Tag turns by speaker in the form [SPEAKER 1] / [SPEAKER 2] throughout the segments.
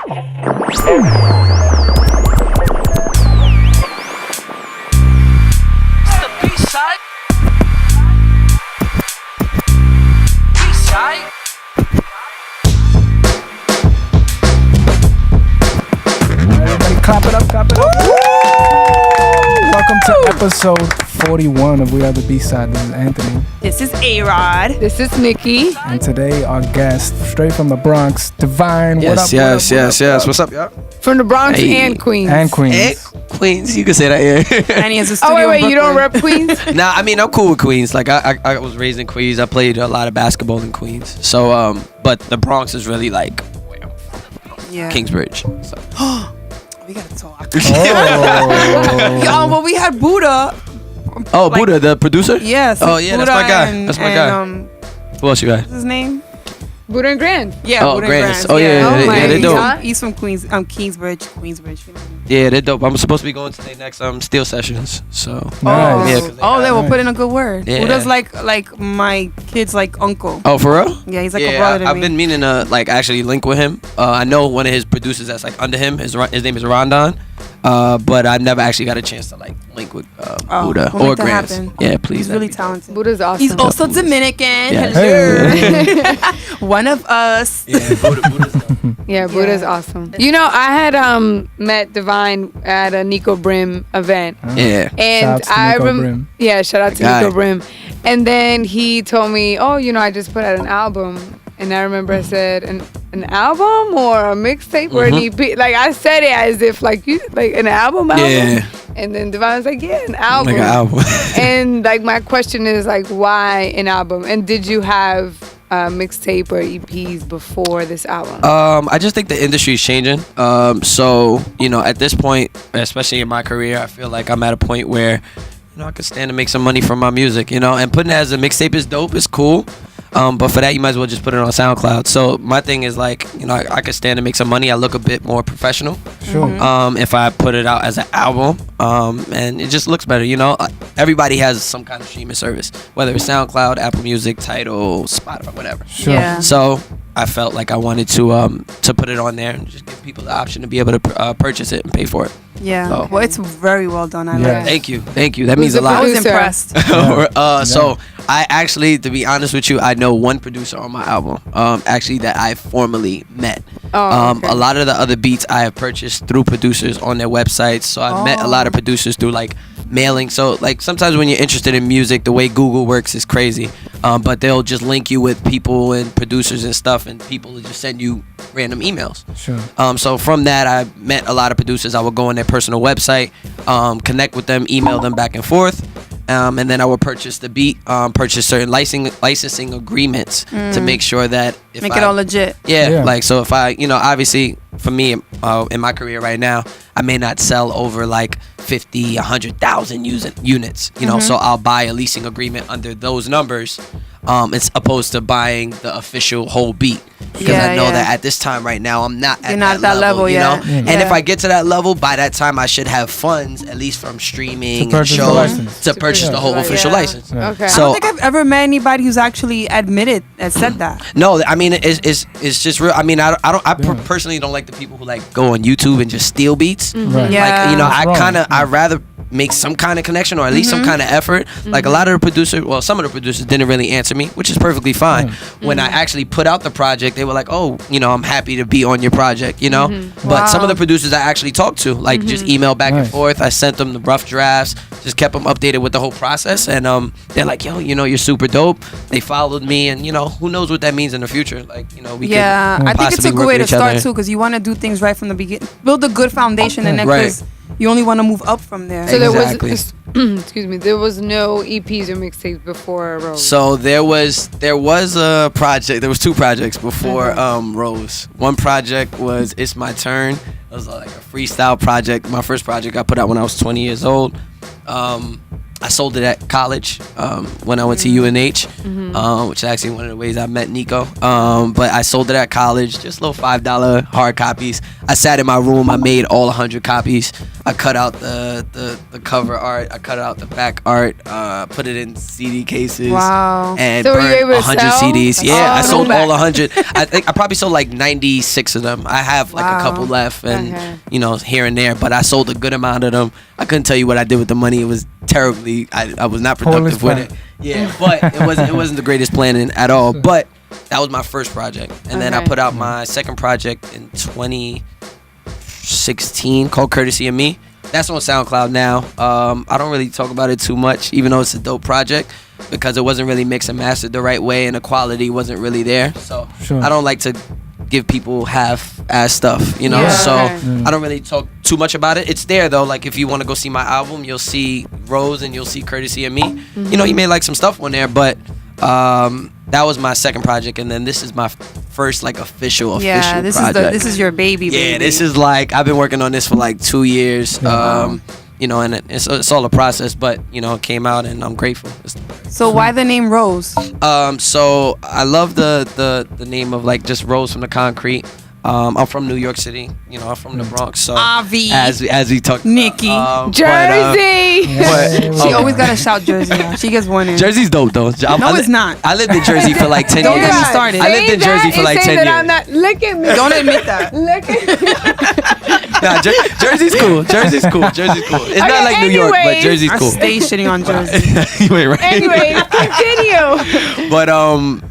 [SPEAKER 1] Clap it up, clap it up. Welcome to episode 41 of We Are the B-Side. This is Anthony.
[SPEAKER 2] This is A-Rod.
[SPEAKER 3] This is Nikki.
[SPEAKER 1] And today our guest, straight from the Bronx, DeVine.
[SPEAKER 4] Yes. What's up, y'all?
[SPEAKER 3] From the Bronx and Queens.
[SPEAKER 1] And Queens.
[SPEAKER 4] Queens, you can say that, yeah.
[SPEAKER 2] And he has a studio
[SPEAKER 3] wait, you don't rep Queens?
[SPEAKER 4] Nah, I mean, I'm cool with Queens. Like, I was raised in Queens. I played a lot of basketball in Queens. So, but the Bronx is really like, Kingsbridge. So.
[SPEAKER 2] We gotta talk.
[SPEAKER 1] Oh.
[SPEAKER 2] Well, we had Buddha.
[SPEAKER 4] Oh, like, Buddha, the producer?
[SPEAKER 2] Yes.
[SPEAKER 4] Oh, yeah,
[SPEAKER 2] Buddha
[SPEAKER 4] that's my guy. That's my guy. Who else you got?
[SPEAKER 2] What's his name?
[SPEAKER 3] Buddha and Grand.
[SPEAKER 2] Yeah,
[SPEAKER 4] oh,
[SPEAKER 2] Buddha
[SPEAKER 4] Grand.
[SPEAKER 2] and Grand.
[SPEAKER 4] Oh, yeah, they're dope.
[SPEAKER 2] He's from Queens, Queensbridge.
[SPEAKER 4] Yeah, they're dope. I'm supposed to be going to their next steel sessions. So.
[SPEAKER 1] Nice.
[SPEAKER 4] Yeah,
[SPEAKER 2] they will put in a good word.
[SPEAKER 4] Yeah.
[SPEAKER 2] Buddha's like my kid's like uncle.
[SPEAKER 4] Oh, for real?
[SPEAKER 2] Yeah, he's like a brother to me.
[SPEAKER 4] I've been meaning to like actually link with him. I know one of his producers that's like under him. His name is Rondon. But I never actually got a chance to like link with Buddha or Grant. Yeah, please.
[SPEAKER 2] He's really talented.
[SPEAKER 3] Buddha's awesome.
[SPEAKER 2] He's also Dominican.
[SPEAKER 4] Yes.
[SPEAKER 2] Hello. Hey. One of us.
[SPEAKER 4] Yeah, Buddha's
[SPEAKER 3] yeah, Buddha's awesome. You know, I had met DeVine at a Nico Brim event.
[SPEAKER 4] Yeah.
[SPEAKER 3] And I remember. Yeah, shout out to Nico Brim. And then he told me, "Oh, you know, I just put out an album." And I remember I said, an album or a mixtape or an EP? Like, I said it as if, like, you like an album?
[SPEAKER 4] Yeah.
[SPEAKER 3] And then DeVine was like, yeah, an album.
[SPEAKER 4] Like an album.
[SPEAKER 3] And, like, my question is, like, why an album? And did you have mixtape or EPs before this album?
[SPEAKER 4] I just think the industry is changing. So, you know, at this point, especially in my career, I feel like I'm at a point where, you know, I could stand to make some money from my music, you know? And putting it as a mixtape is dope. It's cool. But for that, you might as well just put it on SoundCloud. So my thing is like, you know, I could stand to make some money. I look a bit more professional.
[SPEAKER 1] Sure.
[SPEAKER 4] If I put it out as an album, and it just looks better. You know, everybody has some kind of streaming service, whether it's SoundCloud, Apple Music, Tidal, Spotify, whatever.
[SPEAKER 1] Sure.
[SPEAKER 2] Yeah.
[SPEAKER 4] So I felt like I wanted to put it on there and just give people the option to be able to purchase it and pay for it.
[SPEAKER 2] Yeah.
[SPEAKER 4] So.
[SPEAKER 2] Well, it's very well done. I
[SPEAKER 1] Yeah.
[SPEAKER 2] like it.
[SPEAKER 4] Thank you. That means a lot.
[SPEAKER 2] I was impressed.
[SPEAKER 4] So I actually, to be honest with you, I know one producer on my album, actually that I formally met.
[SPEAKER 3] Okay.
[SPEAKER 4] A lot of the other beats I have purchased through producers on their websites. So I've met a lot of producers through like mailing. So like sometimes when you're interested in music, the way Google works is crazy. But they'll just link you with people and producers and stuff, and people will just send you random emails.
[SPEAKER 1] Sure.
[SPEAKER 4] So from that, I met a lot of producers. I would go on their personal website, connect with them, email them back and forth. And then I would purchase the beat, purchase certain licensing agreements to make sure that if
[SPEAKER 2] Make it all legit.
[SPEAKER 4] Yeah, like so if I, you know, obviously for me in my career right now, I may not sell over like 50, 100,000 units, you know, so I'll buy a leasing agreement under those numbers. It's opposed to buying the official whole beat, because I know that at this time right now I'm not at that level, you know.
[SPEAKER 2] Yeah.
[SPEAKER 4] And if I get to that level, by that time I should have funds at least from streaming and shows to purchase the whole official license.
[SPEAKER 1] Yeah.
[SPEAKER 3] Okay.
[SPEAKER 4] So
[SPEAKER 2] I don't think I've ever met anybody who's actually said that.
[SPEAKER 4] no, I mean it's just real. I mean I personally don't like the people who like go on YouTube and just steal beats.
[SPEAKER 1] Right.
[SPEAKER 2] Yeah.
[SPEAKER 4] Like, you know,
[SPEAKER 1] That's
[SPEAKER 4] I'd rather make some kind of connection or at least some kind of effort. Like a lot of the producers, well, some of the producers didn't really answer me, which is perfectly fine. When I actually put out the project, they were like, oh, you know, I'm happy to be on your project, you know. But some of the producers I actually talked to, like just email back and forth. I sent them the rough drafts, just kept them updated with the whole process. And they're like, yo, you know, you're super dope. They followed me, and, you know, who knows what that means in the future. Like, you know, we could
[SPEAKER 2] I think it's a
[SPEAKER 4] possibly
[SPEAKER 2] good
[SPEAKER 4] work
[SPEAKER 2] way to
[SPEAKER 4] with each
[SPEAKER 2] start
[SPEAKER 4] other.
[SPEAKER 2] too, because you want to do things right from the beginning, build a good foundation, and then because you only want to move up from there.
[SPEAKER 3] So
[SPEAKER 4] Exactly.
[SPEAKER 3] there was, excuse me, there was no EPs or mixtapes before Rose.
[SPEAKER 4] So there was a project. There was two projects before Rose. One project was It's My Turn. It was like a freestyle project. My first project I put out when I was 20 years old. I sold it at college when I went to UNH, which is actually one of the ways I met Nico. But I sold it at college, just little $5 hard copies. I sat in my room. I made all 100 copies. I cut out the cover art. I cut out the back art. Put it in CD cases.
[SPEAKER 2] Wow.
[SPEAKER 4] And
[SPEAKER 3] So were you
[SPEAKER 4] burned
[SPEAKER 3] able to
[SPEAKER 4] 100
[SPEAKER 3] sell?
[SPEAKER 4] CDs. Yeah, I
[SPEAKER 3] Oh,
[SPEAKER 4] sold
[SPEAKER 3] no.
[SPEAKER 4] all 100. I think I probably sold like 96 of them. I have like a couple left, and you know, here and there. But I sold a good amount of them. I couldn't tell you what I did with the money. It was terribly. I was not productive with it. Yeah, but it wasn't the greatest planning at all. But that was my first project, and then I put out my second project in 2016 called "Courtesy of Me." That's on SoundCloud now. I don't really talk about it too much, even though it's a dope project, because it wasn't really mixed and mastered the right way, and the quality wasn't really there. So I don't like to give people half-ass stuff, you know.
[SPEAKER 3] Yeah.
[SPEAKER 4] So
[SPEAKER 3] Okay.
[SPEAKER 4] I don't really talk too much about it. It's there though. Like if you want to go see my album, you'll see Rose and you'll see Courtesy of Me. You know, you may like some stuff on there, but that was my second project, and then this is my first like official
[SPEAKER 2] this
[SPEAKER 4] project.
[SPEAKER 2] this is your baby.
[SPEAKER 4] Yeah, this is like I've been working on this for like 2 years. You know, and it's all a process, but you know, it came out, and I'm grateful.
[SPEAKER 2] So why the name Rose?
[SPEAKER 4] So I love the name of like just Rose from the Concrete. I'm from New York City. You know, I'm from the Bronx. So
[SPEAKER 2] Avi.
[SPEAKER 4] as we talked,
[SPEAKER 2] Nikki.
[SPEAKER 3] Jersey.
[SPEAKER 2] She always gotta shout Jersey now. She gets one in.
[SPEAKER 4] Jersey's dope though.
[SPEAKER 2] It's not.
[SPEAKER 4] I lived in Jersey for like 10
[SPEAKER 2] Don't
[SPEAKER 4] years.
[SPEAKER 2] get me started.
[SPEAKER 4] I lived in Jersey for like 10 years.
[SPEAKER 3] I'm not, look at me.
[SPEAKER 2] Don't admit that.
[SPEAKER 3] Look at me.
[SPEAKER 4] Nah, Jersey's cool. Jersey's cool. Jersey's cool. It's not like New York, but
[SPEAKER 3] anyways.
[SPEAKER 4] Jersey's
[SPEAKER 2] I
[SPEAKER 4] cool.
[SPEAKER 2] stay shitting on Jersey.
[SPEAKER 4] Wait, right.
[SPEAKER 3] Anyways, continue.
[SPEAKER 4] But I'm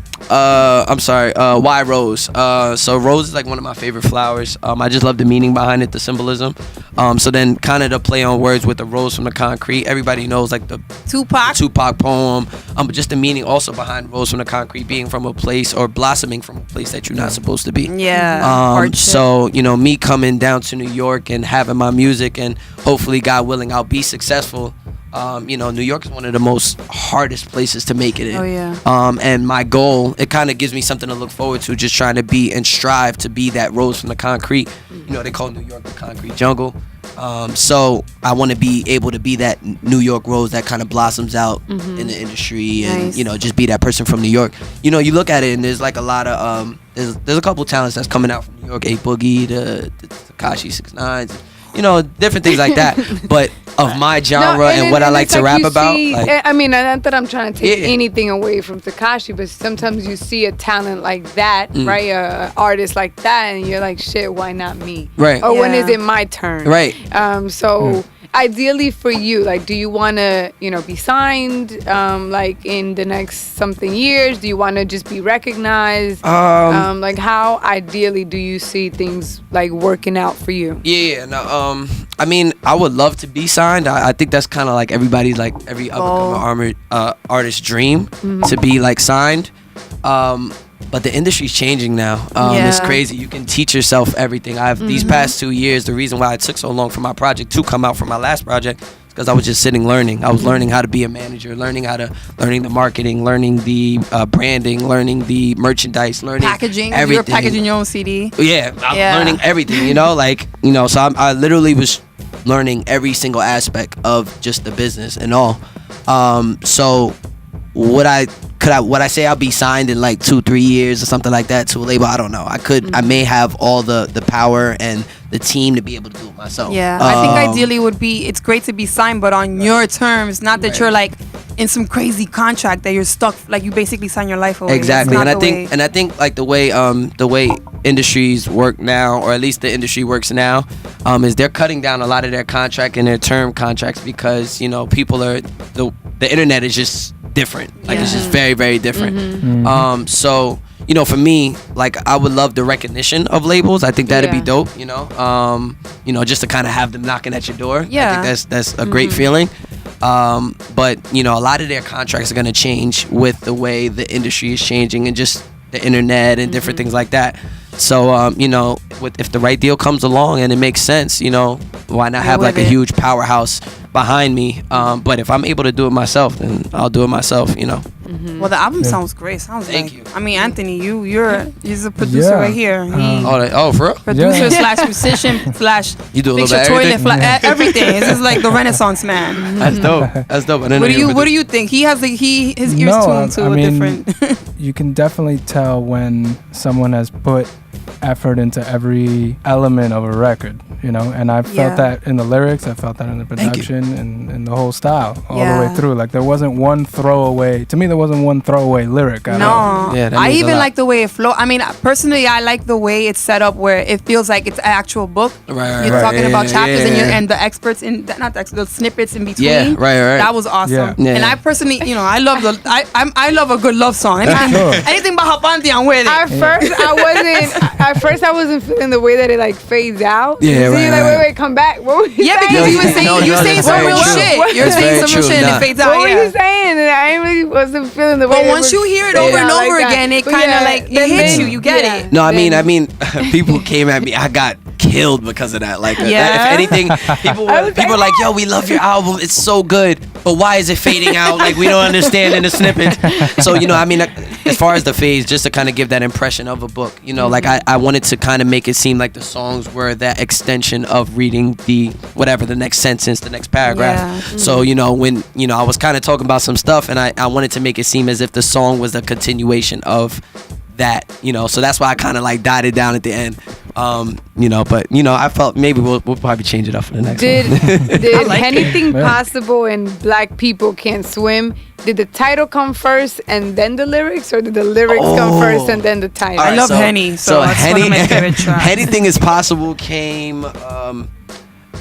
[SPEAKER 4] sorry. Why Rose? So Rose is like one of my favorite flowers. I just love the meaning behind it, the symbolism. So then kind of the play on words with the Rose from the Concrete. Everybody knows like the Tupac poem. But just the meaning also behind Rose from the Concrete, being from a place or blossoming from a place that you're not supposed to be.
[SPEAKER 2] Yeah.
[SPEAKER 4] So you know, me coming down to New York and having my music, and hopefully, God willing, I'll be successful. You know, New York is one of the most hardest places to make it in.
[SPEAKER 2] Oh, yeah.
[SPEAKER 4] And my goal, it kind of gives me something to look forward to, just trying to be and strive to be that Rose from the Concrete. You know, they call New York the concrete jungle. So I want to be able to be that New York Rose that kind of blossoms out in the industry, and you know, just be that person from New York. You know, you look at it and there's like a lot of there's a couple talents that's coming out from New York, A Boogie, the Tekashi 6ix9ine. You know, different things like that. But of my genre and what I like to rap about. Like,
[SPEAKER 3] I mean, not that I'm trying to take anything away from Tekashi, but sometimes you see a talent like that, right? A artist like that, and you're like, shit, why not me?
[SPEAKER 4] Right.
[SPEAKER 3] Or when is it my turn?
[SPEAKER 4] Right.
[SPEAKER 3] So ideally for you, like, do you want to, you know, be signed, like in the next something years? Do you want to just be recognized? Like, how ideally do you see things like working out for you?
[SPEAKER 4] Yeah. No. I mean, I would love to be signed. I think that's kind of like everybody's, like every upcoming artist's dream to be like signed. But the industry's changing now. It's crazy. You can teach yourself everything. These past 2 years, the reason why it took so long for my project to come out from my last project is because I was just sitting learning. I was learning how to be a manager, learning the marketing, learning the branding, learning the merchandise, learning
[SPEAKER 2] packaging.
[SPEAKER 4] everything.
[SPEAKER 2] You were packaging your own CD.
[SPEAKER 4] Yeah, I'm learning everything. You know, like, you know. So I literally was learning every single aspect of just the business and all. So would I say I'll be signed in like 2-3 years or something like that to a label? I don't know. I could. I may have all the power and the team to be able to do it myself.
[SPEAKER 2] Yeah, I think ideally it's great to be signed, but on your terms, not that you're like in some crazy contract that you're stuck. Like you basically sign your life away.
[SPEAKER 4] Exactly, and I think like the way industries work now, or at least the industry works now, is they're cutting down a lot of their contract and their term contracts because, you know, people are the internet is just different. Like it's just very, very different. So, you know, for me, like I would love the recognition of labels. I think that'd be dope. You know, just to kind of have them knocking at your door.
[SPEAKER 2] Yeah,
[SPEAKER 4] I think that's a great feeling. But you know, a lot of their contracts are gonna change with the way the industry is changing and just the internet and different things like that. So, you know, if the right deal comes along and it makes sense, you know, why not have like a huge powerhouse behind me. But if I'm able to do it myself, then I'll do it myself. You know.
[SPEAKER 2] Well, the album sounds great. Sounds
[SPEAKER 4] Thank
[SPEAKER 2] like,
[SPEAKER 4] you.
[SPEAKER 2] I mean, Anthony, you're a producer right here.
[SPEAKER 4] For real?
[SPEAKER 2] Producer slash musician slash
[SPEAKER 4] You do a
[SPEAKER 2] fix
[SPEAKER 4] little
[SPEAKER 2] your
[SPEAKER 4] bit of
[SPEAKER 2] toilet,
[SPEAKER 4] everything?
[SPEAKER 2] everything. This is like the Renaissance man.
[SPEAKER 4] That's dope. That's dope.
[SPEAKER 2] What do you think? He has his ears tuned to a different.
[SPEAKER 1] You can definitely tell when someone has put effort into every element of a record, you know, and I felt that in the lyrics, I felt that in the production and the whole style all the way through. Like there wasn't one throwaway lyric at all.
[SPEAKER 2] No, I even like the way it flows. I mean, personally, I like the way it's set up where it feels like it's an actual book.
[SPEAKER 4] Right.
[SPEAKER 2] You're talking about chapters and the experts in the snippets in between.
[SPEAKER 4] Yeah, right.
[SPEAKER 2] That was awesome.
[SPEAKER 4] Yeah.
[SPEAKER 2] And I personally, you know, I love a good love song. Anything by Hapanti, I'm with it.
[SPEAKER 3] At first, I wasn't feeling the way that it like fades out.
[SPEAKER 4] Yeah,
[SPEAKER 3] so
[SPEAKER 4] right.
[SPEAKER 3] you're like, wait, come back. What were you saying?
[SPEAKER 2] Because you were saying some real shit. You're saying some real shit and it fades out.
[SPEAKER 3] What were you saying? And I really wasn't feeling the way.
[SPEAKER 2] But once you hear it over and over again, it kind of like it hits you. You get it.
[SPEAKER 4] No, I mean, people came at me. I got killed because of that. Like, if anything, people were like, "Yo, we love your album. It's so good, but why is it fading out? Like, we don't understand in the snippets." So, you know, I mean, as far as the phase, just to kind of give that impression of a book, you know, like I wanted to kind of make it seem like the songs were that extension of reading the next sentence, the next paragraph.
[SPEAKER 2] Yeah.
[SPEAKER 4] So, you know, when, you know, I was kind of talking about some stuff and I wanted to make it seem as if the song was a continuation of that, you know, so that's why I kind of like dotted down at the end. You know, but you know, I felt maybe we'll probably change it up for the next one.
[SPEAKER 3] Did Anything Possible and Black People Can't Swim? Did the title come first and then the lyrics, or did the lyrics come first and then the title?
[SPEAKER 2] I love Henny, so that's one of my favorite tracks.
[SPEAKER 4] Anything Is Possible came.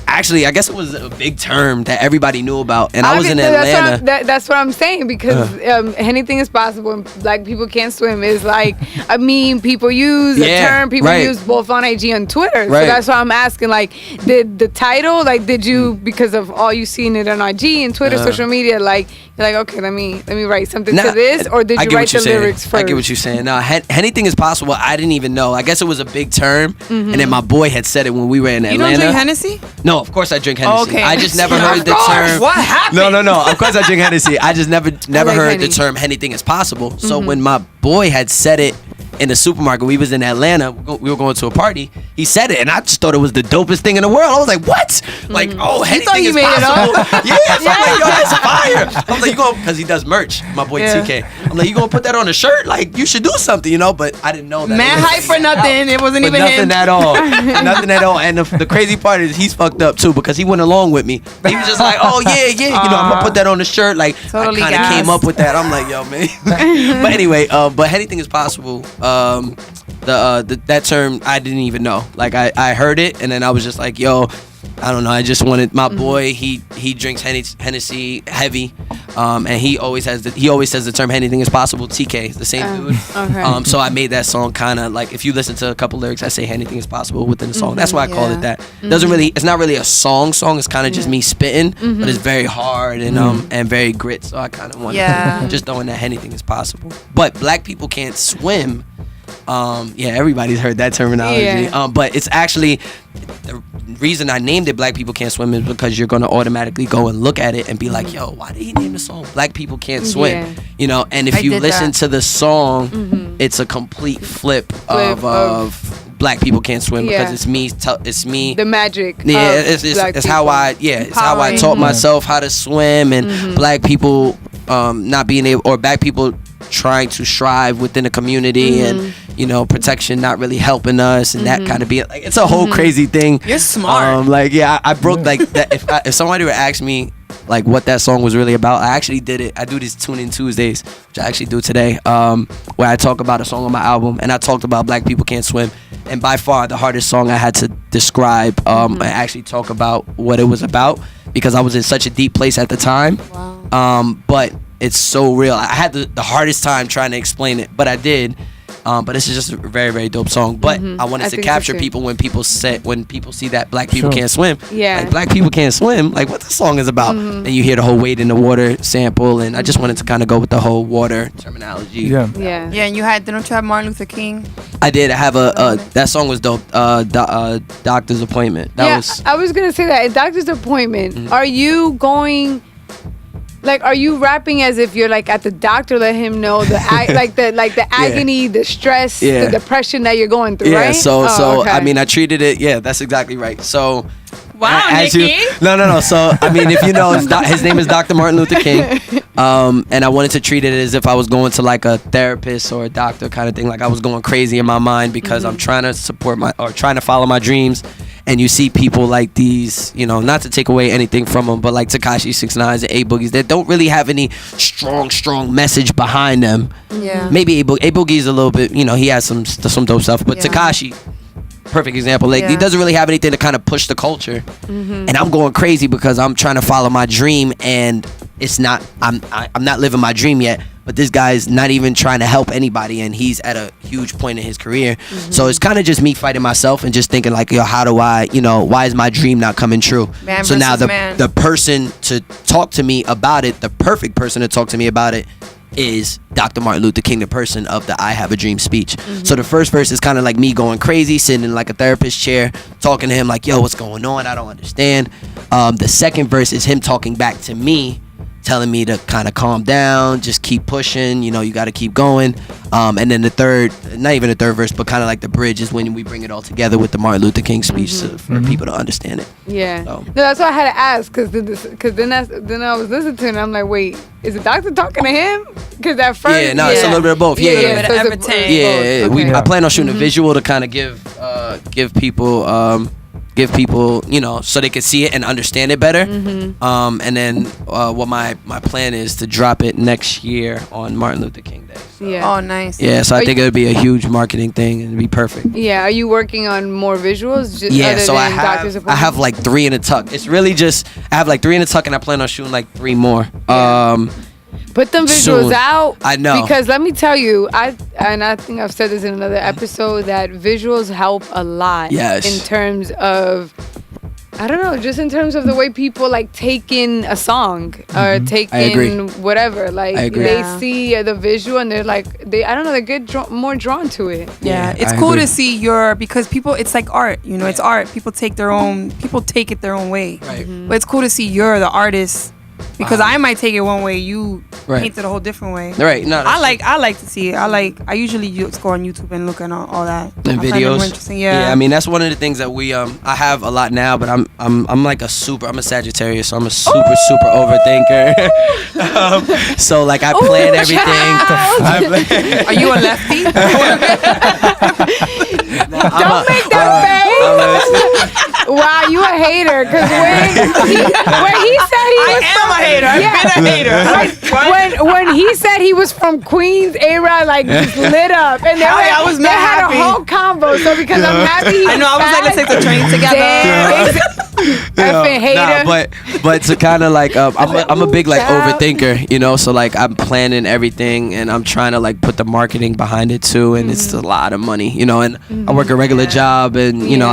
[SPEAKER 4] Actually, I guess it was a big term that everybody knew about, and I was in Atlanta.
[SPEAKER 3] That's what I'm saying, because anything is possible and Black people can't swim is like a meme people use, a term people use both on IG and Twitter. So that's why I'm asking, like, did the title, like, did you, because of all you seen it on IG and Twitter, social media, like, you're like, okay, let me write something to this, or did you write the lyrics first?
[SPEAKER 4] I get what you're saying. No, anything is possible. I didn't even know. I guess it was a big term, and then my boy had said it when we were in Atlanta.
[SPEAKER 2] You don't drink Hennessy?
[SPEAKER 4] No, of course I drink Hennessy.
[SPEAKER 2] Okay.
[SPEAKER 4] I just never heard the term.
[SPEAKER 2] What happened?
[SPEAKER 4] No. Of course I drink Hennessy. I just never
[SPEAKER 3] like
[SPEAKER 4] heard
[SPEAKER 3] Henny.
[SPEAKER 4] the term anything is possible. So when my boy had said it in the supermarket, we was in Atlanta, we were going to a party, he said it, and I just thought it was the dopest thing in the world. I was like, what? Like, anything is possible. Yeah, so I'm like, yo, that's fire. I was like, you going, because he does merch, my boy TK. I'm like, you gonna put that on a shirt? Like, you should do something, you know, but I didn't know that.
[SPEAKER 2] Man, hype for nothing. It wasn't even
[SPEAKER 4] nothing
[SPEAKER 2] him.
[SPEAKER 4] at all. Nothing at all. And the crazy part is he's fucked up too, because he went along with me. He was just like, oh yeah, you know, I'm gonna put that on the shirt. Like,
[SPEAKER 2] Totally
[SPEAKER 4] I kind of came up with that. I'm like, yo, man. But anyway, but anything is possible. That term I didn't even know. Like, I heard it, and then I was just like, yo, I don't know. I just wanted my boy. He drinks Hennessy heavy, and he always says the term anything is possible. TK is the same dude.
[SPEAKER 3] Okay.
[SPEAKER 4] So I made that song kind of like, if you listen to a couple lyrics, I say anything is possible within the song. That's why I call it that. It's not really a song. It's kind of just me spitting, but it's very hard and very grit. So I kind of want just throwing that anything is possible. But Black People Can't Swim. Everybody's heard that terminology. But it's actually, the reason I named it Black People Can't Swim is because you're going to automatically go and look at it and be like, yo, why did he name the song Black People Can't Swim? You know, and if you listen to the song, it's a complete flip of Black People Can't Swim, because it's me.
[SPEAKER 3] The magic.
[SPEAKER 4] Yeah, it's how I taught myself how to swim, and Black people not being able, or Black people trying to strive within the community, and you know, protection not really helping us, and that kind of be like, it's a whole crazy thing.
[SPEAKER 2] You're smart.
[SPEAKER 4] I broke like that. If somebody would ask me like what that song was really about, I actually did it. I do these Tune In Tuesdays, which I actually do today, where I talk about a song on my album, and I talked about Black People Can't Swim, and by far the hardest song I had to describe, and actually talk about what it was about, because I was in such a deep place at the time.
[SPEAKER 2] Wow.
[SPEAKER 4] But it's so real. I had the hardest time trying to explain it, but I did. But this is just a very, very dope song. But I wanted to capture people when people see that Black people can't swim.
[SPEAKER 3] Yeah.
[SPEAKER 4] Like, Black people can't swim. Like, what the song is about. And you hear the whole Wade in the Water sample, and I just wanted to kind of go with the whole water terminology.
[SPEAKER 2] Yeah, and didn't you have Martin Luther King
[SPEAKER 4] I did. I have that song was dope. Doctor's Appointment.
[SPEAKER 3] I was gonna say that. Doctor's Appointment. Mm-hmm. Are you going? Like, are you rapping as if you're like at the doctor, let him know the agony, the stress, the depression that you're going through, right?
[SPEAKER 4] So okay. I mean, I treated it. Yeah, that's exactly right. So.
[SPEAKER 2] Wow, Nikki.
[SPEAKER 4] No. So, I mean, if you know, his name is Dr. Martin Luther King. And I wanted to treat it as if I was going to like a therapist or a doctor kind of thing. Like I was going crazy in my mind because I'm trying to trying to follow my dreams. And you see people like these, you know, not to take away anything from them, but like Tekashi 6ix9ine and A Boogie's that don't really have any strong message behind them.
[SPEAKER 2] Yeah.
[SPEAKER 4] Maybe A Boogie's a little bit, you know, he has some dope stuff, but Tekashi, perfect example. Like he doesn't really have anything to kind of push the culture, and I'm going crazy because I'm trying to follow my dream, and it's not. I'm not living my dream yet. But this guy's not even trying to help anybody, and he's at a huge point in his career. So it's kind of just me fighting myself and just thinking like, yo, how do I, you know, why is my dream not coming true?
[SPEAKER 2] Man
[SPEAKER 4] so now
[SPEAKER 2] man.
[SPEAKER 4] the person to talk to me about it, the perfect person to talk to me about it, is Dr. Martin Luther King, the person of the I Have a Dream speech. So the first verse is kind of like me going crazy, sitting in like a therapist chair, talking to him like, yo, what's going on? I don't understand. The second verse is him talking back to me, telling me to kind of calm down, just keep pushing, you know, you got to keep going. And then the third, not even the third verse, but kind of like the bridge is when we bring it all together with the Martin Luther King speech for people to understand it.
[SPEAKER 3] Yeah. So. No, that's why I had to ask, because then I was listening to it and I'm like, wait, is the doctor talking to him? Because at first...
[SPEAKER 4] Yeah, no, it's a little bit of both.
[SPEAKER 2] Yeah. Okay.
[SPEAKER 4] I plan on shooting a visual to kind of give people, you know, so they can see it and understand it better. And then what my plan is to drop it next year on Martin Luther King Day. So.
[SPEAKER 2] Yeah. Oh, nice.
[SPEAKER 4] Yeah, so I think it would be a huge marketing thing and it'd be perfect.
[SPEAKER 3] Yeah, are you working on more visuals?
[SPEAKER 4] So I have like 3 in a tuck. It's really just, I have like 3 in a tuck and I plan on shooting like 3 more.
[SPEAKER 3] Put them visuals out.
[SPEAKER 4] I know.
[SPEAKER 3] Because let me tell you, I think I've said this in another episode, that visuals help a lot.
[SPEAKER 4] Yes.
[SPEAKER 3] In terms of, I don't know, just in terms of the way people like take in a song or take in whatever. Like they see the visual and they're like, I don't know, they get more drawn to it.
[SPEAKER 2] Yeah, it's cool to see because people, it's like art, you know, it's art. People take it their own way. Right. But it's cool to see you're the artist. Because I might take it one way, you paint it a whole different way.
[SPEAKER 4] Right. No.
[SPEAKER 2] I like to see it. I usually just go on YouTube and look at all that.
[SPEAKER 4] And videos.
[SPEAKER 2] Interesting. Yeah.
[SPEAKER 4] I mean, that's one of the things that we I have a lot now, but I'm like I'm a Sagittarius, so I'm a super overthinker. So like I plan everything.
[SPEAKER 2] Are you a lefty?
[SPEAKER 3] Don't make that face. Wow, you a hater? Because when he said he was
[SPEAKER 2] a hater. I've been a hater.
[SPEAKER 3] When he said he was from Queens, A-Rod like just lit up, and they had a whole combo. So because I'm happy,
[SPEAKER 2] I know. I was like, let's take the train together.
[SPEAKER 3] Effing hater.
[SPEAKER 4] But to kind of like I'm a big like overthinker, you know. So like I'm planning everything and I'm trying to like put the marketing behind it too, and it's a lot of money, you know. And I work a regular job, and you know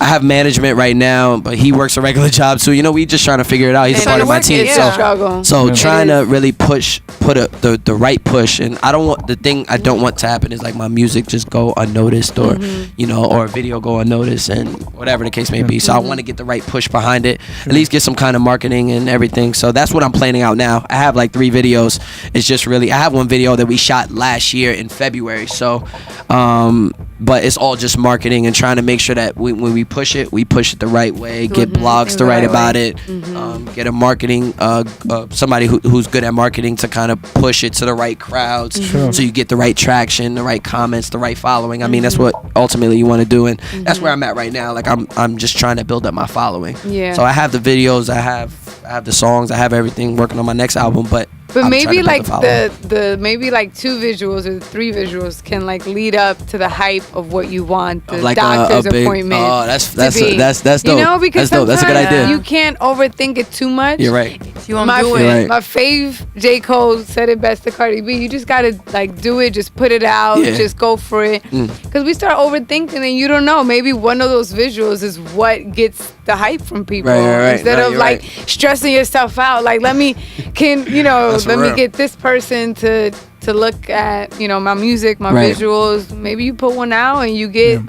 [SPEAKER 4] I have management right now, but he works a regular job, so you know we just trying to figure it out. He's a part of my team, so trying to really put the right push. And I don't want to happen is like my music just go unnoticed, or you know, or a video go unnoticed, and whatever the case may be. So I want to get the right push behind it, at least get some kind of marketing and everything. So that's what I'm planning out now. I have like 3 videos. It's just really, I have one video that we shot last year in February. So, but it's all just marketing and trying to make sure that when we push it the right way, get blogs to write about it, get a marketing, somebody who's good at marketing to kind of push it to the right crowds, so you get the right traction, the right comments, the right following. I mean, that's what ultimately you want to do, and that's where I'm at right now. Like I'm just trying to build up my following. Yeah. So I have the videos, I have the songs, I have everything, working on my next album, but
[SPEAKER 3] maybe like the maybe like 2 visuals or 3 visuals can like lead up to the hype of what you want, the like doctor's appointment.
[SPEAKER 4] Oh, that's dope.
[SPEAKER 3] You know, because
[SPEAKER 4] that's a good idea.
[SPEAKER 3] You can't overthink it too much.
[SPEAKER 4] You're right.
[SPEAKER 2] You won't do it.
[SPEAKER 4] Right.
[SPEAKER 3] My fave, J. Cole, said it best to Cardi B. You just gotta like do it, just put it out, just go for it. Because we start overthinking and you don't know. Maybe one of those visuals is what gets the hype from people. Instead of like stressing yourself out. Like let me get this person to to look at, my music, my visuals. Maybe you put one out and you get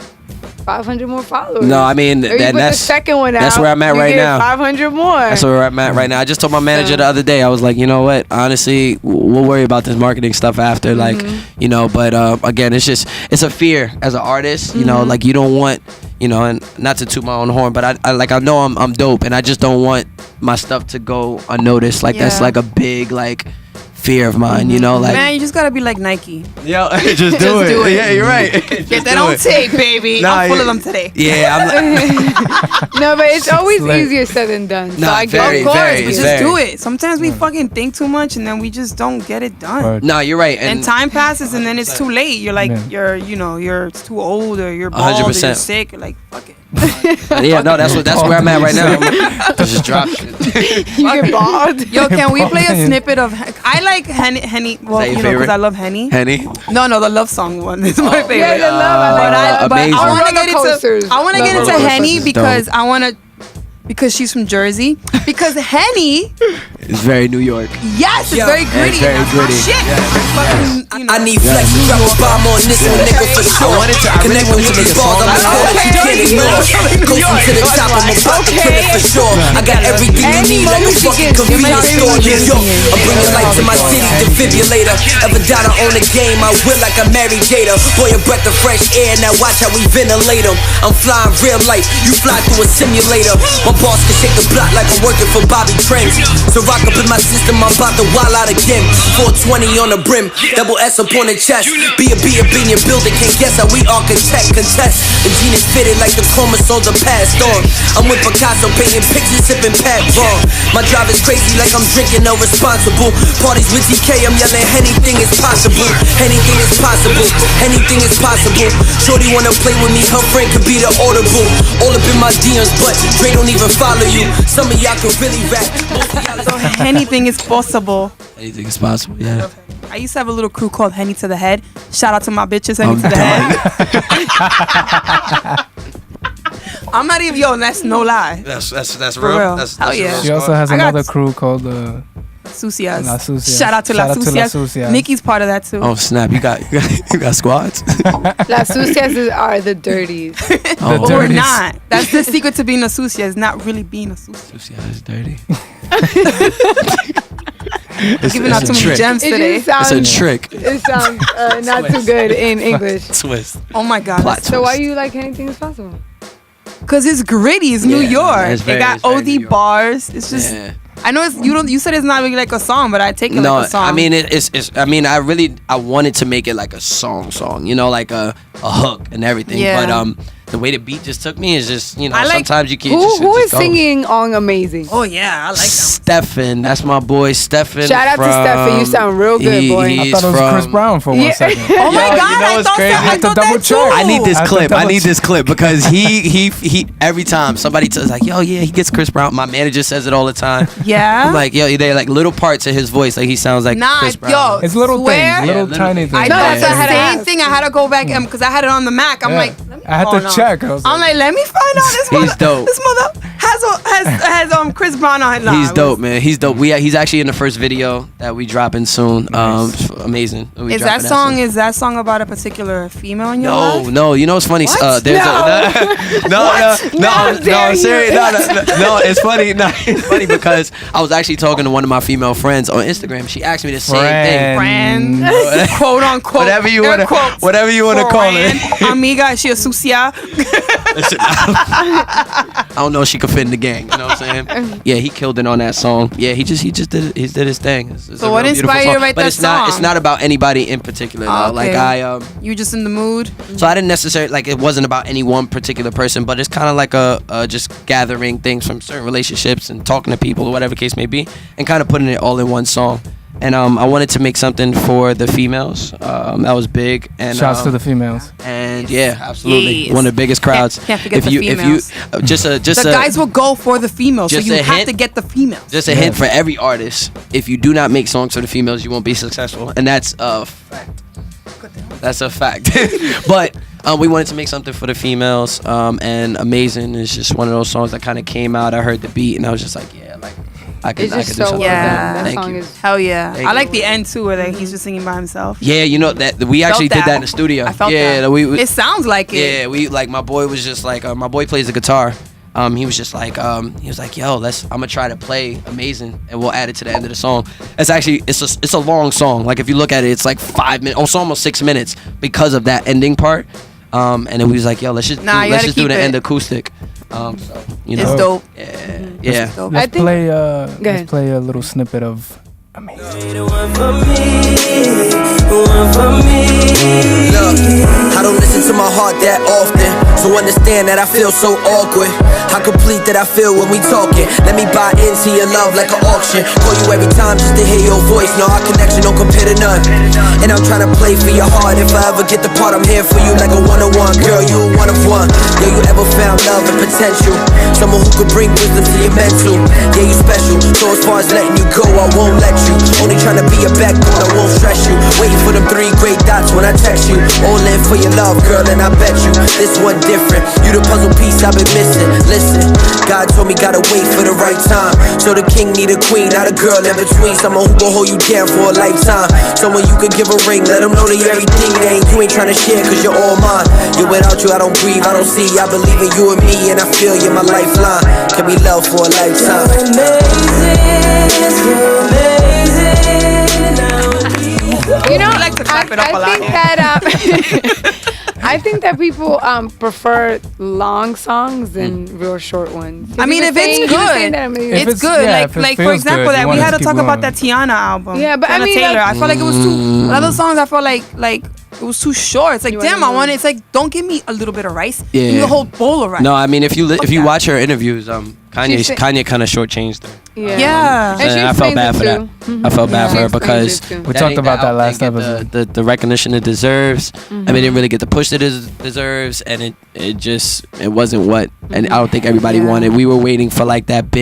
[SPEAKER 3] 500 more followers.
[SPEAKER 4] No, I mean,
[SPEAKER 3] that's the second one out.
[SPEAKER 4] That's where I'm at right now.
[SPEAKER 3] 500 more.
[SPEAKER 4] That's where I'm at right now. I just told my manager the other day. I was like, you know what? Honestly, we'll worry about this marketing stuff after. Like, But again, it's a fear as an artist. You know, like you don't want, and not to toot my own horn, but I know I'm dope, and I just don't want my stuff to go unnoticed. Like that's like a big fear of mine, like,
[SPEAKER 2] man, you just gotta be like Nike.
[SPEAKER 4] Yo, just do it. Yeah, you're right.
[SPEAKER 2] Get that on tape, baby. I'm full of them today.
[SPEAKER 4] Yeah,
[SPEAKER 3] no, but it's always easier said than done.
[SPEAKER 4] No,
[SPEAKER 3] so I
[SPEAKER 4] very,
[SPEAKER 2] of course,
[SPEAKER 4] very,
[SPEAKER 2] but just do it. Sometimes we fucking think too much and then we just don't get it done.
[SPEAKER 4] No, you're right.
[SPEAKER 2] And time passes and then it's too late. You're like, you're too old or you're bald 100%. Or you're sick. You're like, fuck it.
[SPEAKER 4] Yeah, no, that's where I'm at right now. Just drop shit.
[SPEAKER 3] You get bald.
[SPEAKER 2] Yo, can we play a snippet of? I like Henny. Well, because I love Henny.
[SPEAKER 4] Henny?
[SPEAKER 2] No, the love song one is my favorite.
[SPEAKER 3] Yeah, the love.
[SPEAKER 4] Amazing.
[SPEAKER 2] I want to get into Henny because she's from Jersey. Because Henny
[SPEAKER 4] is very New York.
[SPEAKER 2] Yes, it's very gritty.
[SPEAKER 4] It's very gritty.
[SPEAKER 2] Shit.
[SPEAKER 5] I need flex to drop a bomb on this one, nigga, for sure. Connect with the balls, I'm a score that you can't ignore. Coasting to the top, I'm about to kill it for sure. I got everything you need, like a fucking convenience store. New York, I'm bringing light to my city, defibrillator. Ever doubt I own a game, I will like a Mary Jada. Boy, a breath of fresh air, now watch how we ventilate them. I'm flying real life, you fly through a simulator. My boss can shake the block like I'm working for Bobby Trends. So rock up in my system, I'm about to wild out again. 420 on the brim, double S up on the chest. Be a in your building, can't guess how we architect contest. The gene is fitted like the chromosomes are passed on. I'm with Picasso painting pictures, sipping Pat Ron. My drive is crazy like I'm drinking no responsible. Parties with DK, I'm yelling anything is possible. Anything is possible, anything is possible. Shorty wanna play with me, her friend could be the audible. All up in my DMs, but Dre don't even follow you. Some of y'all can really rap.
[SPEAKER 2] So anything is possible.
[SPEAKER 4] Anything is possible, yeah.
[SPEAKER 2] I used to have a little crew called Henny to the Head. Shout out to my bitches, Henny to the Head. I'm not even, that's no lie.
[SPEAKER 4] That's
[SPEAKER 2] For real.
[SPEAKER 4] That's
[SPEAKER 2] hell yeah.
[SPEAKER 1] She also has another crew called
[SPEAKER 2] Sucias.
[SPEAKER 1] La Sucias.
[SPEAKER 2] Shout out to La Sucias. Nikki's part of that too.
[SPEAKER 4] Oh snap! You got squads.
[SPEAKER 3] La Sucias are the dirties.
[SPEAKER 2] But we're not. That's the secret to being a Sucia, is not really being a Sucia.
[SPEAKER 4] Sucia is dirty.
[SPEAKER 2] Giving out too many gems today.
[SPEAKER 4] It's a trick.
[SPEAKER 3] It sounds not too good in English.
[SPEAKER 4] Twist.
[SPEAKER 2] Oh my god.
[SPEAKER 3] So why you like anything is possible?
[SPEAKER 2] Because it's gritty. It's New York. It got OD bars. It's just.
[SPEAKER 4] Yeah.
[SPEAKER 2] I know you said it's not really like a song, but I take it like a song.
[SPEAKER 4] I mean I wanted to make it like a song, like a hook and everything.
[SPEAKER 2] Yeah.
[SPEAKER 4] But the way the beat just took me is just,
[SPEAKER 2] I like,
[SPEAKER 4] sometimes you can't
[SPEAKER 3] Who is singing on Amazing?
[SPEAKER 2] Oh yeah, I like that.
[SPEAKER 4] Stefan, that's my boy Stefan.
[SPEAKER 3] Shout out to Stefan, you sound real good, boy.
[SPEAKER 1] I thought it was Chris Brown for 1 second.
[SPEAKER 2] Oh my god, I thought
[SPEAKER 1] crazy?
[SPEAKER 2] I thought that too.
[SPEAKER 4] I need this clip because he every time somebody tells like, yo, yeah, he gets Chris Brown. My manager says it all the time.
[SPEAKER 2] Yeah.
[SPEAKER 4] I'm like, yo, they're like little parts of his voice, like he sounds like Chris Brown.
[SPEAKER 2] Yo,
[SPEAKER 1] it's little things, little tiny things.
[SPEAKER 2] I thought the same thing. I had to go back because I had it on the Mac. I'm like,
[SPEAKER 1] I had to check. I'm
[SPEAKER 2] like, let me find out this mother.
[SPEAKER 4] He's dope.
[SPEAKER 2] This mother has Chris Brown on it.
[SPEAKER 4] He's dope, man. He's dope. He's actually in the first video that we dropping soon. Nice. Amazing.
[SPEAKER 2] Is that song about a particular female in your life?
[SPEAKER 4] No. You know what's funny? There's no, I'm serious. No, it's funny. No, it's funny because I was actually talking to one of my female friends on Instagram. She asked me the same thing.
[SPEAKER 2] Friend, quote unquote.
[SPEAKER 4] Whatever you want to call it.
[SPEAKER 2] Amiga, she a sucia.
[SPEAKER 4] I don't know if she could fit in the gang. You know what I'm saying? Yeah, he killed it on that song. Yeah, he just did his thing. It's
[SPEAKER 2] so what inspired you to write that song?
[SPEAKER 4] It's not about anybody in particular.
[SPEAKER 2] Oh, okay.
[SPEAKER 4] Like
[SPEAKER 2] you just in the mood.
[SPEAKER 4] So I didn't necessarily it wasn't about any one particular person, but it's kind of like a just gathering things from certain relationships and talking to people or whatever case may be, and kind of putting it all in one song. And I wanted to make something for the females. That was big. And
[SPEAKER 1] shouts to the females.
[SPEAKER 4] And yeah, absolutely, one of the biggest crowds.
[SPEAKER 2] Can't forget the females.
[SPEAKER 4] The
[SPEAKER 2] guys will go for the females, so you have to get the females.
[SPEAKER 4] Just a hint for every artist: if you do not make songs for the females, you won't be successful, and that's a fact. That's a fact. But we wanted to make something for the females, and Amazing is just one of those songs that kind of came out. I heard the beat, and I was just like, yeah, like. I could do something.
[SPEAKER 2] Yeah,
[SPEAKER 3] that song is
[SPEAKER 2] hell yeah. I like the end too, where like he's just singing by himself.
[SPEAKER 4] Yeah, you know that we actually did that in the studio.
[SPEAKER 2] I felt that. It sounds like it.
[SPEAKER 4] Yeah, we like my boy was just like my boy plays the guitar. He was just like he was like, yo, I'm gonna try to play Amazing and we'll add it to the end of the song. It's actually it's a long song. Like if you look at it, it's like 5 minutes, it's almost 6 minutes because of that ending part. And then we was like, yo, let's just do the end acoustic. So you know,
[SPEAKER 2] it's dope.
[SPEAKER 4] Yeah.
[SPEAKER 1] Let's play a little snippet of Amazing.
[SPEAKER 5] One for me. Look, I don't listen to my heart that often, so understand that I feel so awkward. How complete that I feel when we talking. Let me buy into your love like an auction. Call you every time just to hear your voice. No, our connection don't compare to none. And I'm trying to play for your heart. If I ever get the part, I'm here for you like a one-on-one. Girl, you a one of one. Yeah, you ever found love and potential? Someone who could bring wisdom to your mental. Yeah, you special. So as far as letting you go, I won't let you. Only trying to be a backbone, I won't stress you. Waiting for them 3 great dots when I text you. All in for your love, girl, and I bet you this one different. You the puzzle piece I've been missing. Listen, God told me gotta wait for the right time. So the king need a queen, not a girl in between. Someone who gon' hold you down for a lifetime. Someone you could give a ring, let them know that you're everything. You ain't trying to share cause you're all mine. You're without you, I don't breathe, I don't see. I believe in you and me, and I feel you're my lifeline. Can we love for a lifetime?
[SPEAKER 3] You know,
[SPEAKER 2] I like to clap it up a lot.
[SPEAKER 3] I think that people prefer long songs than real short ones.
[SPEAKER 2] I mean, if it's good, it's good.
[SPEAKER 1] Yeah,
[SPEAKER 2] like for example,
[SPEAKER 1] good,
[SPEAKER 2] that we had to talk about
[SPEAKER 1] going.
[SPEAKER 2] that Tiana album.
[SPEAKER 3] Yeah, but
[SPEAKER 2] Tiana
[SPEAKER 3] I mean,
[SPEAKER 2] Taylor.
[SPEAKER 3] like,
[SPEAKER 2] I felt like it was too. Other songs, I felt like it was too short. It's like, damn, I want it. It's like, don't give me a little bit of rice.
[SPEAKER 4] Yeah.
[SPEAKER 2] Give me a whole bowl of rice.
[SPEAKER 4] No, I mean if you watch her interviews, Kanye kind of shortchanged her.
[SPEAKER 2] Yeah.
[SPEAKER 3] And
[SPEAKER 4] I felt bad for that. I felt bad for her because
[SPEAKER 1] we talked about that last episode.
[SPEAKER 4] The recognition it deserves. I mean, it didn't really get the push that it deserves, and it wasn't what. And I don't think everybody wanted. We were waiting for like that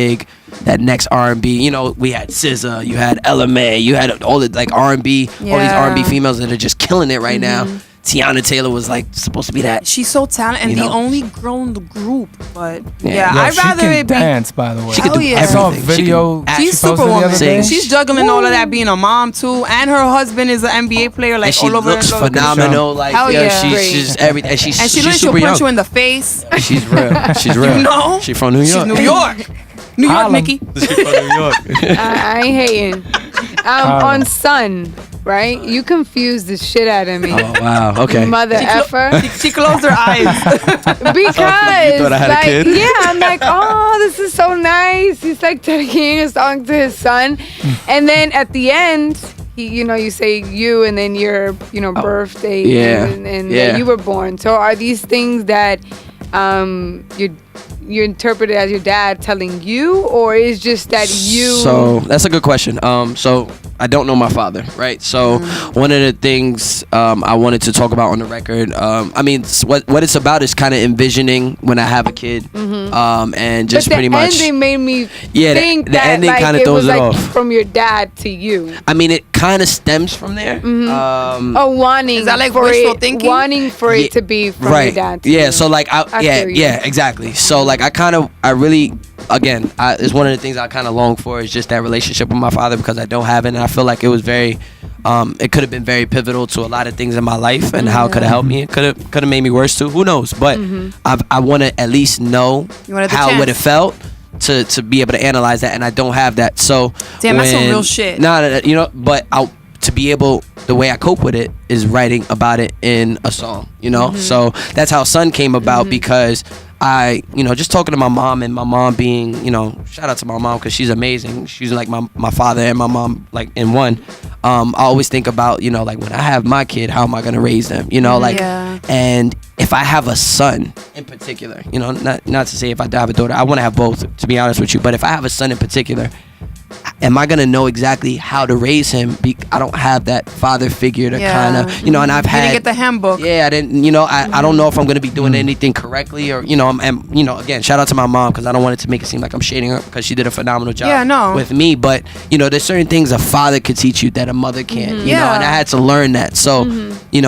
[SPEAKER 4] next R&B. You know, we had SZA, you had LMA, you had all the like R&B, all these R&B females that are just killing it right now. Tiana Taylor was like supposed to be that.
[SPEAKER 2] She's so talented and the only girl in the group. But
[SPEAKER 1] yeah,
[SPEAKER 2] I'd rather
[SPEAKER 1] she can dance, by the way.
[SPEAKER 4] She could do everything.
[SPEAKER 1] I saw a video.
[SPEAKER 2] She's Superwoman. She's juggling all of that, being a mom too, and her husband is an NBA player. Like
[SPEAKER 4] and
[SPEAKER 2] all over.
[SPEAKER 4] She looks phenomenal. Like
[SPEAKER 2] she's
[SPEAKER 4] everything. And she's
[SPEAKER 2] she'll punch you in the face.
[SPEAKER 4] She's real. She's real.
[SPEAKER 2] You know?
[SPEAKER 4] She's from New York.
[SPEAKER 2] She's New York. New York, Mickey.
[SPEAKER 4] She's from New York.
[SPEAKER 3] I ain't hating. On Sun, right? You confused the shit out of me.
[SPEAKER 4] Oh wow. Okay.
[SPEAKER 3] Mother effer.
[SPEAKER 2] She closed her eyes
[SPEAKER 3] because
[SPEAKER 4] you thought I had a kid?
[SPEAKER 3] yeah, I'm like, oh, this is so nice. He's like dedicating a song to his son, and then at the end, you say you, and then your birthday, and that you were born. So are these things that you interpret it as your dad telling you, or is just that you?
[SPEAKER 4] So that's a good question. So I don't know my father, right? So one of the things I wanted to talk about on the record, I mean, what it's about is kind of envisioning when I have a kid, and just pretty much.
[SPEAKER 3] The ending made me think
[SPEAKER 4] the
[SPEAKER 3] that
[SPEAKER 4] ending
[SPEAKER 3] like,
[SPEAKER 4] kind of
[SPEAKER 3] it
[SPEAKER 4] throws
[SPEAKER 3] was
[SPEAKER 4] it
[SPEAKER 3] like
[SPEAKER 4] off
[SPEAKER 3] from your dad to you.
[SPEAKER 4] I mean, it kind of stems from there.
[SPEAKER 3] Wanting.
[SPEAKER 2] Is that like
[SPEAKER 3] for
[SPEAKER 2] wishful
[SPEAKER 3] it,
[SPEAKER 2] thinking?
[SPEAKER 3] Wanting for it to be from your dad to you.
[SPEAKER 4] So like, exactly. So like, I really, again, it's one of the things I kind of long for is just that relationship with my father, because I don't have it, and I feel like it was very, it could have been very pivotal to a lot of things in my life, and how it could have helped me. It could have made me worse too. Who knows? But I want to at least know how it would have felt to be able to analyze that, and I don't have that. So
[SPEAKER 2] damn, that's some real shit.
[SPEAKER 4] No, but to be able, the way I cope with it is writing about it in a song. So that's how Sun came about, because I, just talking to my mom, and my mom being, shout out to my mom because she's amazing. She's like my father and my mom, like in one. I always think about, like when I have my kid, how am I gonna raise them? And if I have a son in particular, not to say if I have a daughter, I want to have both, to be honest with you. But if I have a son in particular, am I gonna know exactly how to raise him? I don't have that father figure to kind of, and I've had.
[SPEAKER 2] You didn't get the handbook.
[SPEAKER 4] Yeah, I didn't. I don't know if I'm gonna be doing anything correctly, or again, shout out to my mom, because I don't want it to make it seem like I'm shading her, because she did a phenomenal job with me. But there's certain things a father could teach you that a mother can't. You know, and I had to learn that. So
[SPEAKER 2] she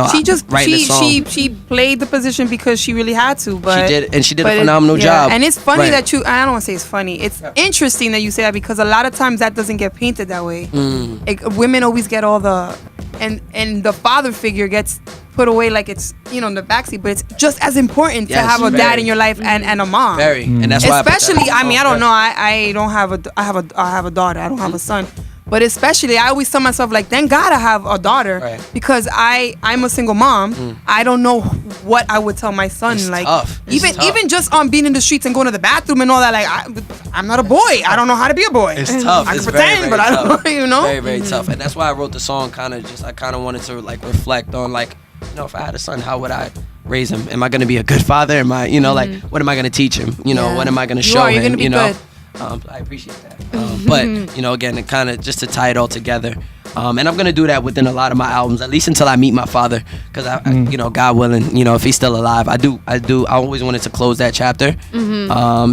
[SPEAKER 2] played the position because she really had to. But
[SPEAKER 4] she did a phenomenal job.
[SPEAKER 2] And it's funny that I don't want to say it's funny. It's interesting that you say that, because a lot of times that doesn't get painted that way. Women always get all the and the father figure gets put away like it's in the backseat, but it's just as important to have a dad in your life and a mom.
[SPEAKER 4] Very, and that's why.
[SPEAKER 2] Especially, I don't know. I don't have I have a daughter. I don't have a son. But especially, I always tell myself, like, thank God I have a daughter, because I'm a single mom. I don't know what I would tell my son.
[SPEAKER 4] It's
[SPEAKER 2] like,
[SPEAKER 4] tough.
[SPEAKER 2] Even just on being in the streets and going to the bathroom and all that. Like, I'm not a boy. I don't know how to be a boy.
[SPEAKER 4] It's tough.
[SPEAKER 2] I can
[SPEAKER 4] it's
[SPEAKER 2] pretend,
[SPEAKER 4] very, very
[SPEAKER 2] but I
[SPEAKER 4] tough.
[SPEAKER 2] don't know.
[SPEAKER 4] Very, very tough. And that's why I wrote the song. I kind of wanted to like reflect on, like, if I had a son, how would I raise him? Am I going to be a good father? Am I, like, what am I going to teach him? What am I going to show him?
[SPEAKER 2] You're going to be good.
[SPEAKER 4] I appreciate that. But, again, it kind of just to tie it all together. And I'm going to do that within a lot of my albums, at least until I meet my father. Because, God willing, if he's still alive, I always wanted to close that chapter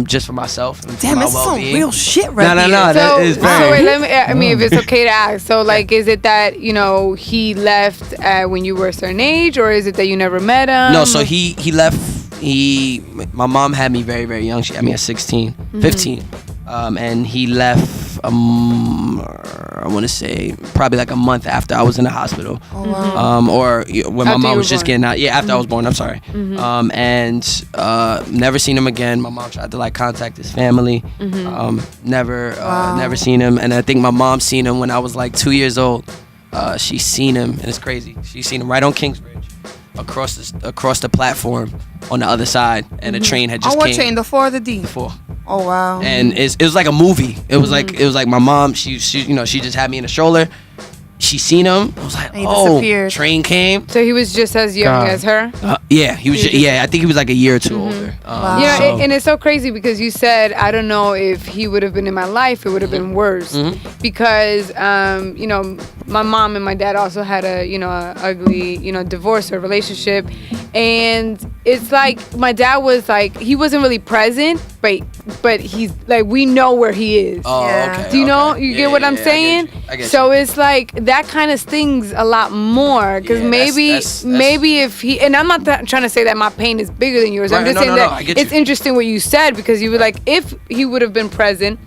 [SPEAKER 4] just for myself. And
[SPEAKER 2] Damn,
[SPEAKER 4] for my
[SPEAKER 2] it's some
[SPEAKER 4] well-being.
[SPEAKER 2] real shit right
[SPEAKER 4] No.
[SPEAKER 2] here.
[SPEAKER 4] That is very.
[SPEAKER 3] So wait, if it's okay to ask. So, like, is it that, he left when you were a certain age, or is it that you never met him?
[SPEAKER 4] No, so he left. My mom had me very, very young. She had me at 16, 15. And he left, I want to say, probably like a month after I was in the hospital.
[SPEAKER 2] Oh, wow.
[SPEAKER 4] Or when my mom was just getting out. Yeah, after I was born, I'm sorry. And never seen him again. My mom tried to like contact his family. Never seen him. And I think my mom seen him when I was like 2 years old. She seen him, and it's crazy. She seen him right on Kingsbridge. Across the platform on the other side, and the train had just came.
[SPEAKER 2] What train? The 4 or the D?
[SPEAKER 4] The 4.
[SPEAKER 2] Oh wow!
[SPEAKER 4] And it was like a movie. It was like my mom. She just had me in the stroller. She seen him. I was like, train came.
[SPEAKER 3] So he was just as young as her.
[SPEAKER 4] Yeah, he was. I think he was like a year or two older.
[SPEAKER 3] Wow. And it's so crazy because you said, I don't know if he would have been in my life, it would have been worse, because my mom and my dad also had a ugly divorce or relationship, and it's like my dad was like, he wasn't really present, but he's like, we know where he is.
[SPEAKER 4] Okay.
[SPEAKER 3] Do you know? You get what I'm saying?
[SPEAKER 4] I get
[SPEAKER 3] so
[SPEAKER 4] you.
[SPEAKER 3] it's like that kind of stings a lot more, because maybe if he, and I'm not trying to say that my pain is bigger than yours.
[SPEAKER 4] Right,
[SPEAKER 3] I'm just saying that it's interesting what you said, because you were like, if he would have been present,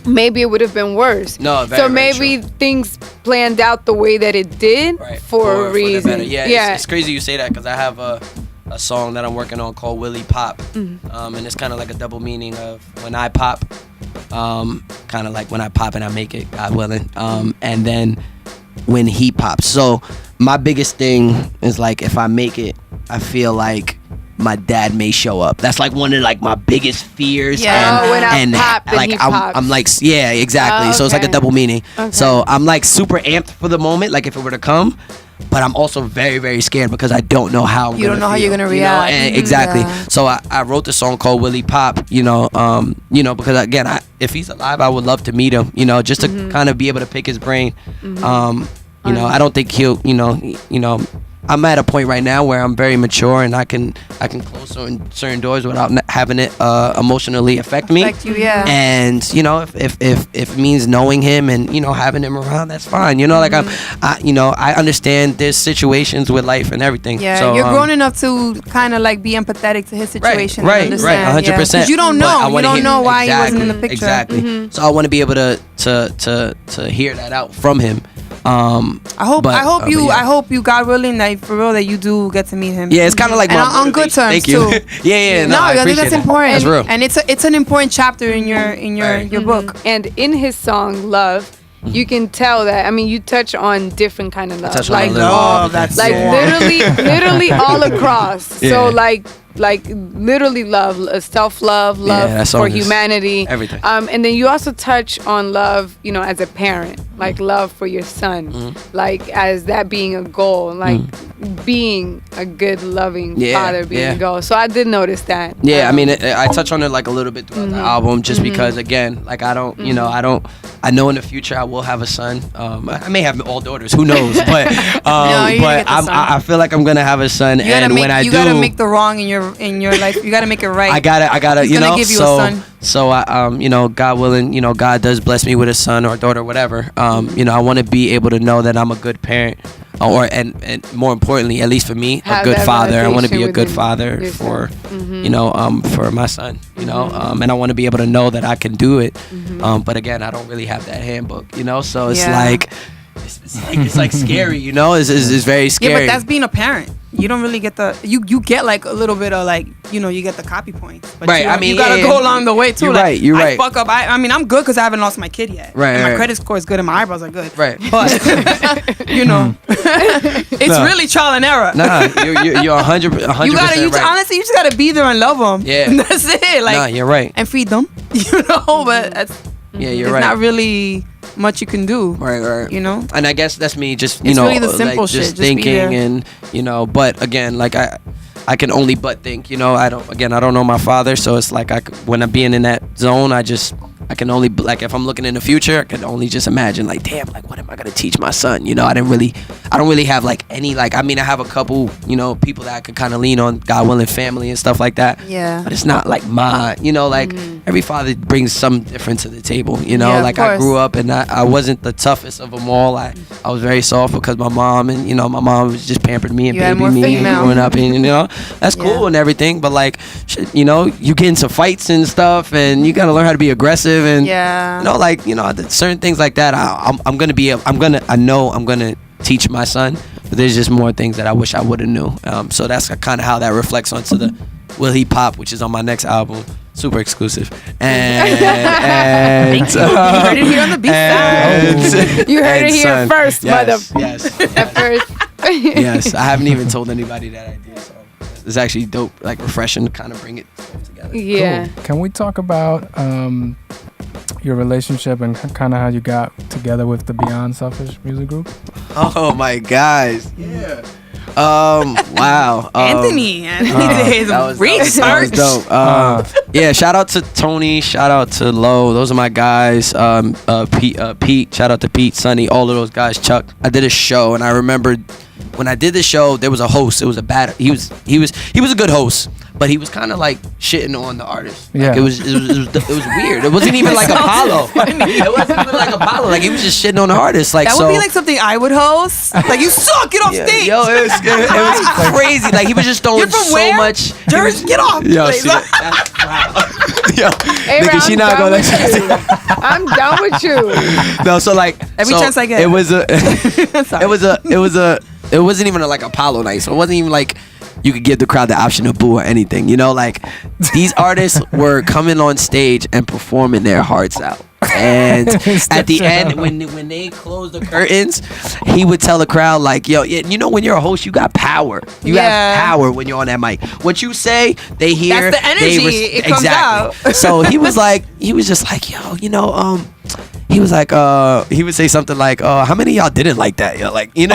[SPEAKER 3] maybe it would have been worse.
[SPEAKER 4] No,
[SPEAKER 3] so maybe things planned out the way that it did for a reason.
[SPEAKER 4] It's crazy you say that, because I have a song that I'm working on called Willy Pop, and it's kind of like a double meaning of when I pop, kind of like when I pop and I make it, God willing, and then when he pops. So my biggest thing is like, if I make it, I feel like my dad may show up. That's like one of like my biggest fears.
[SPEAKER 3] Yeah, when I pop and
[SPEAKER 4] like
[SPEAKER 3] he pops.
[SPEAKER 4] I'm like, yeah, exactly.
[SPEAKER 3] Oh,
[SPEAKER 4] so it's like a
[SPEAKER 3] okay.
[SPEAKER 4] double meaning.
[SPEAKER 3] Okay.
[SPEAKER 4] So I'm like super amped for the moment, like if it were to come, but I'm also very, very scared because I don't know how
[SPEAKER 2] you don't know how you're gonna react.
[SPEAKER 4] Exactly. So I wrote the song called Willy Pop, because again, if he's alive, I would love to meet him, just to kind of be able to pick his brain. I don't think he'll, I'm at a point right now where I'm very mature and I can close certain doors without having it emotionally affect me.
[SPEAKER 2] You, yeah.
[SPEAKER 4] And if it means knowing him and having him around, that's fine. Like I understand there's situations with life and everything.
[SPEAKER 2] Yeah,
[SPEAKER 4] so,
[SPEAKER 2] you're grown enough to kind of like be empathetic to his situation.
[SPEAKER 4] Right, 100%.
[SPEAKER 2] Because you don't know. You don't know why he wasn't in the picture.
[SPEAKER 4] Exactly. So I want to be able to hear that out from him.
[SPEAKER 2] I hope you, God willing, that for real, that you do get to meet him.
[SPEAKER 4] Yeah, it's kind of like
[SPEAKER 2] on good terms.
[SPEAKER 4] Thank you.
[SPEAKER 2] too.
[SPEAKER 4] yeah. No, I
[SPEAKER 2] think that's important.
[SPEAKER 4] That's real.
[SPEAKER 2] And it's an important chapter in your book.
[SPEAKER 3] And in his song Love, you can tell that. I mean, you touch on different kind of love,
[SPEAKER 4] like love. That's
[SPEAKER 3] like literally all across.
[SPEAKER 4] Yeah.
[SPEAKER 3] So like literally love, self-love, love for humanity,
[SPEAKER 4] everything.
[SPEAKER 3] And then you also touch on love, as a parent, like love for your son, like as that being a goal, like being a good, loving father being a goal. So I did notice that.
[SPEAKER 4] Yeah, I mean, I touch on it like a little bit throughout the album, just because again, like I don't, I know in the future I will have a son. I may have all daughters. Who knows? But I feel like I'm gonna have a son, and when I do,
[SPEAKER 2] you gotta make the wrong in your life. You gotta make it right.
[SPEAKER 4] I gotta.
[SPEAKER 2] He's gonna give you a son.
[SPEAKER 4] So I, God willing, God does bless me with a son or a daughter, whatever. I want to be able to know that I'm a good parent, and more importantly, at least for me, a good father. I want to be a good father for, for my son. And I want to be able to know that I can do it. But again, I don't really have that handbook. So it's like. It's like scary, it's very scary.
[SPEAKER 2] Yeah, but that's being a parent. You don't really get you get like a little bit of like, you get the copy points. But
[SPEAKER 4] right.
[SPEAKER 2] You gotta go along the way too.
[SPEAKER 4] You're right. You're right.
[SPEAKER 2] I fuck up. I'm good because I haven't lost my kid yet.
[SPEAKER 4] Right.
[SPEAKER 2] And my credit score is good and my eyebrows are good.
[SPEAKER 4] Right.
[SPEAKER 2] But it's really trial and error.
[SPEAKER 4] Nah, you're 100%. Right.
[SPEAKER 2] Honestly, you just gotta be there and love them.
[SPEAKER 4] Yeah.
[SPEAKER 2] And that's it. Like,
[SPEAKER 4] nah, you're right.
[SPEAKER 2] And feed them. But that's
[SPEAKER 4] you're right.
[SPEAKER 2] Not really much you can do.
[SPEAKER 4] Right.
[SPEAKER 2] And
[SPEAKER 4] I guess that's me just,
[SPEAKER 2] it's really the simple shit.
[SPEAKER 4] Just thinking and, but again, like I can only but think, I don't know my father, so it's like when I'm being in that zone, I can only, like, if I'm looking in the future, I can only just imagine, like, damn, like, what am I gonna teach my son? I don't really have like any, like, I mean, I have a couple, people that I could kind of lean on, God willing, family and stuff like that.
[SPEAKER 2] Yeah.
[SPEAKER 4] But it's not like my, like every father brings some different to the table, like I grew up and I wasn't the toughest of them all. I was very soft because my mom and, my mom was just pampering me and babying me and growing up and, that's cool and everything. But like, shit, you get into fights and stuff and you got to learn how to be aggressive and, certain things like that. I'm gonna teach my son, but there's just more things that I wish I would have knew. So that's kind of how that reflects onto the Willy Pop, which is on my next album, super exclusive. And
[SPEAKER 2] you heard it here on the B-side.
[SPEAKER 3] You heard it here first,
[SPEAKER 4] yes,
[SPEAKER 3] mother.
[SPEAKER 4] Yes.
[SPEAKER 3] At first.
[SPEAKER 4] Yes, I haven't even told anybody that idea. So it's actually dope, like refreshing to kind of bring it together.
[SPEAKER 3] Yeah.
[SPEAKER 1] Cool. Can we talk about your relationship and kind of how you got together with the Beyond Selfish music group?
[SPEAKER 4] Oh my guys. Yeah. Wow.
[SPEAKER 2] Anthony did his research.
[SPEAKER 4] That was dope. Yeah, shout out to Tony, shout out to Lo. Those are my guys. Pete, shout out to Pete, Sonny, all of those guys, Chuck. I did a show and I remember when I did the show, there was a host. It was a bad. He was a good host, but he was kind of like shitting on the artist. Like,
[SPEAKER 1] yeah.
[SPEAKER 4] It was weird. It wasn't even like Apollo. It wasn't even like Apollo. Like he was just shitting on the artist. Like
[SPEAKER 2] that would be like something I would host. Like, you suck, get off stage.
[SPEAKER 4] Yo, it was crazy. Like he was just throwing so much.
[SPEAKER 2] Jersey, get off.
[SPEAKER 4] Yo,
[SPEAKER 3] Hey,
[SPEAKER 4] nigga, she not gonna.
[SPEAKER 3] I'm done with you.
[SPEAKER 4] No, so like
[SPEAKER 2] every chance I get.
[SPEAKER 4] It wasn't even like Apollo night. So it wasn't even like you could give the crowd the option to boo or anything. Like these artists were coming on stage and performing their hearts out. And at the end, when they closed the curtains, he would tell the crowd like, "Yo, when you're a host, you got power. You have power when you're on that mic. What you say, they hear.
[SPEAKER 2] That's the energy. It comes out."
[SPEAKER 4] So he was just like, "Yo, he was like, he would say something like, how many of y'all didn't like that? Like, and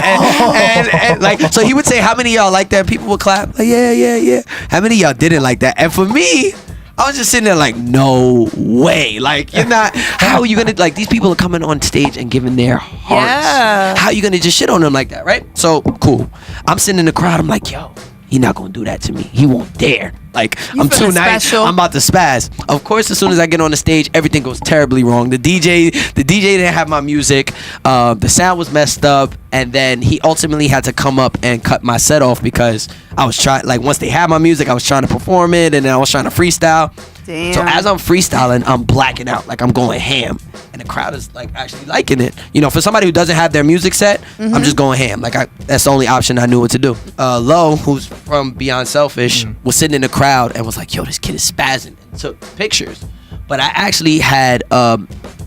[SPEAKER 4] like, so he would say, how many of y'all like that? People would clap, like, yeah. How many of y'all didn't like that? And for me, I was just sitting there like, no way. Like, you're not, how are you going to, like, these people are coming on stage and giving their hearts. Yeah. How are you going to just shit on them like that, right? So, cool. I'm sitting in the crowd. I'm like, yo, he not going to do that to me. He won't dare. Like, I'm too nice. I'm about to spaz. Of course, as soon as I get on the stage, everything goes terribly wrong. The DJ didn't have my music. The sound was messed up. And then he ultimately had to come up and cut my set off because I was trying, like, once they had my music, I was trying to perform it and then I was trying to freestyle.
[SPEAKER 2] Damn.
[SPEAKER 4] So as I'm freestyling, I'm blacking out, like I'm going ham, and the crowd is like actually liking it. For somebody who doesn't have their music set, I'm just going ham. Like that's the only option I knew what to do. Lo, who's from Beyond Selfish, was sitting in the crowd and was like, "Yo, this kid is spazzing," and took pictures. But I actually had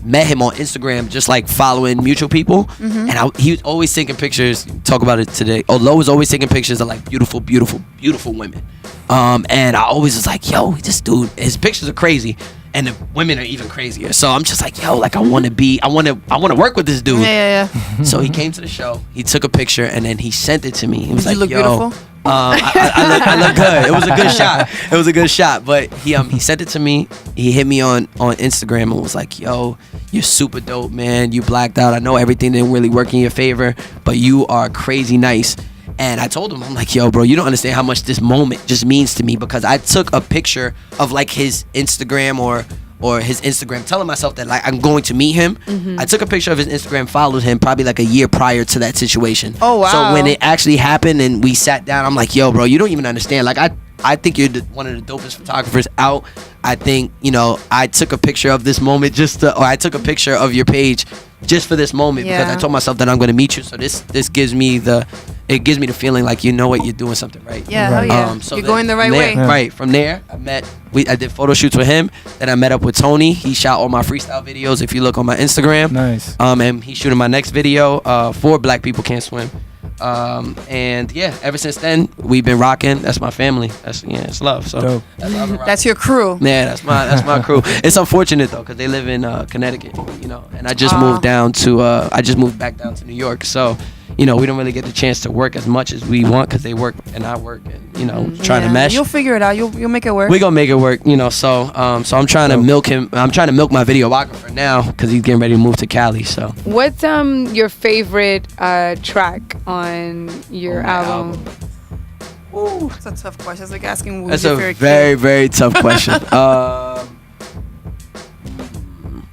[SPEAKER 4] met him on Instagram, just like following mutual people, and he was always taking pictures. Talk about it today. Lo was always taking pictures of like beautiful, beautiful, beautiful women. And I always was like, yo, this dude, his pictures are crazy, and the women are even crazier. So I'm just like, yo, like I want to work with this dude.
[SPEAKER 2] Yeah.
[SPEAKER 4] So he came to the show, he took a picture, and then he sent it to me. He was
[SPEAKER 2] Did
[SPEAKER 4] like,
[SPEAKER 2] you look
[SPEAKER 4] yo,
[SPEAKER 2] beautiful?
[SPEAKER 4] I look good. It was a good shot. It was a good shot. But he sent it to me. He hit me on Instagram and was like, "Yo, you're super dope, man. You blacked out. I know everything didn't really work in your favor, but you are crazy nice." And I told him, I'm like, "Yo, bro, you don't understand how much this moment just means to me, because I took a picture of like his Instagram or his Instagram, telling myself that like I'm going to meet him. I took a picture of his Instagram, followed him probably like a year prior to that situation.
[SPEAKER 2] Oh wow!
[SPEAKER 4] So when it actually happened and we sat down, I'm like, "Yo, bro, you don't even understand. Like I think you're one of the dopest photographers out. I think, you know, I took a picture of this moment or I took a picture of your page just for this moment because I told myself that I'm going to meet you. So this gives me the feeling like, you know what, you're doing something right.
[SPEAKER 2] Yeah, hell yeah.
[SPEAKER 4] So
[SPEAKER 2] you're going the right way.
[SPEAKER 4] Right. From there, I did photo shoots with him. Then I met up with Tony. He shot all my freestyle videos. If you look on my Instagram.
[SPEAKER 1] Nice.
[SPEAKER 4] And he's shooting my next video for Black People Can't Swim. And yeah, ever since then we've been rocking. That's my family. It's love. So
[SPEAKER 2] that's your crew.
[SPEAKER 4] Yeah, that's my crew. It's unfortunate though, because they live in Connecticut, you know, and I just moved back down to New York. So, you know, we don't really get the chance to work as much as we want because they work and I work, and you know, trying to mesh.
[SPEAKER 2] You'll figure it out. You'll make it work.
[SPEAKER 4] We gonna make it work, you know. So I'm trying to milk him. I'm trying to milk my videographer now because he's getting ready to move to Cali. So
[SPEAKER 3] what's your favorite track on your album?
[SPEAKER 2] Ooh, that's a tough question. It's like asking
[SPEAKER 4] that's a very, very tough question.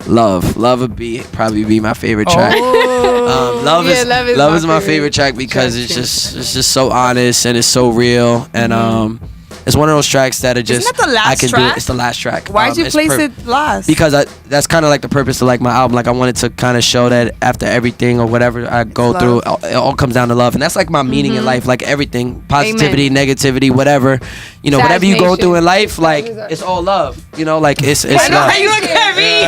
[SPEAKER 4] Love would probably be my favorite track. Love is my favorite track because it's just so honest and it's so real, and it's one of those tracks that are just
[SPEAKER 2] Isn't that the last track?
[SPEAKER 4] It's the last track.
[SPEAKER 2] Why'd you place it last?
[SPEAKER 4] Because that's kind of like the purpose of like my album. Like I wanted to kind of show that after everything or whatever I go through, it all comes down to love, and that's like my meaning in life. Like everything, positivity, negativity, whatever. You know, whatever you go through in life, like it's all love. You know, like it's love.
[SPEAKER 2] How you look at me?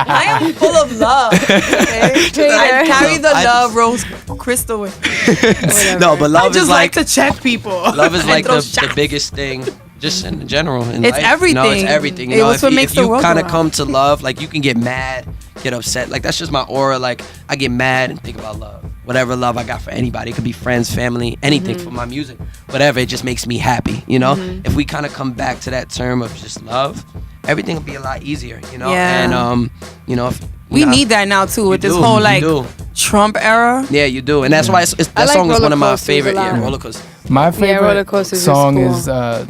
[SPEAKER 2] I am full of love. Okay? I carry the love rose crystal with me.
[SPEAKER 4] No, but love
[SPEAKER 2] I just
[SPEAKER 4] is
[SPEAKER 2] like to check people.
[SPEAKER 4] Love is like the biggest thing, just in general. In
[SPEAKER 2] it's
[SPEAKER 4] life.
[SPEAKER 2] everything.
[SPEAKER 4] No, it's everything. You know,
[SPEAKER 2] what makes the world
[SPEAKER 4] kind of come to love, like you can get mad, get upset. Like that's just my aura. Like I get mad and think about love. Whatever love I got for anybody, it could be friends, family, anything for my music, whatever. It just makes me happy. You know, if we kind of come back to that term of just love, everything will be a lot easier. You know, and you know.
[SPEAKER 2] We need that now too with this whole like Trump era.
[SPEAKER 4] Yeah, you do, and that's why that song is one of my favorite. Yeah, Roller Coaster.
[SPEAKER 1] My favorite song is the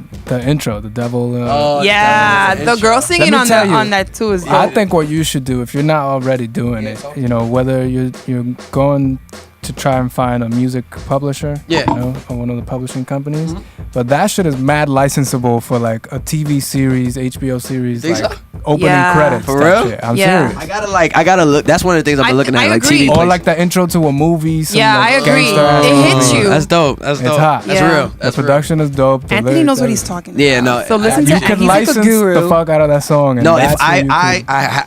[SPEAKER 1] intro, the devil.
[SPEAKER 2] The girl singing on that too is.
[SPEAKER 1] I think what you should do if you're not already doing it, you know, whether you're going to try and find a music publisher, you know, or one of the publishing companies, but that shit is mad licensable for like a TV series, HBO series, like opening credits.
[SPEAKER 4] For real?
[SPEAKER 1] Shit. I'm serious.
[SPEAKER 4] I gotta look. That's one of the things I've been looking at, like TV.
[SPEAKER 1] Or like the intro to a movie.
[SPEAKER 2] I agree. It hits you.
[SPEAKER 4] That's dope. It's hot. That's real.
[SPEAKER 1] The production is dope.
[SPEAKER 2] Anthony knows what he's talking about.
[SPEAKER 4] Yeah, no.
[SPEAKER 2] So listen to
[SPEAKER 1] you can license the fuck out of that song. And
[SPEAKER 4] no, if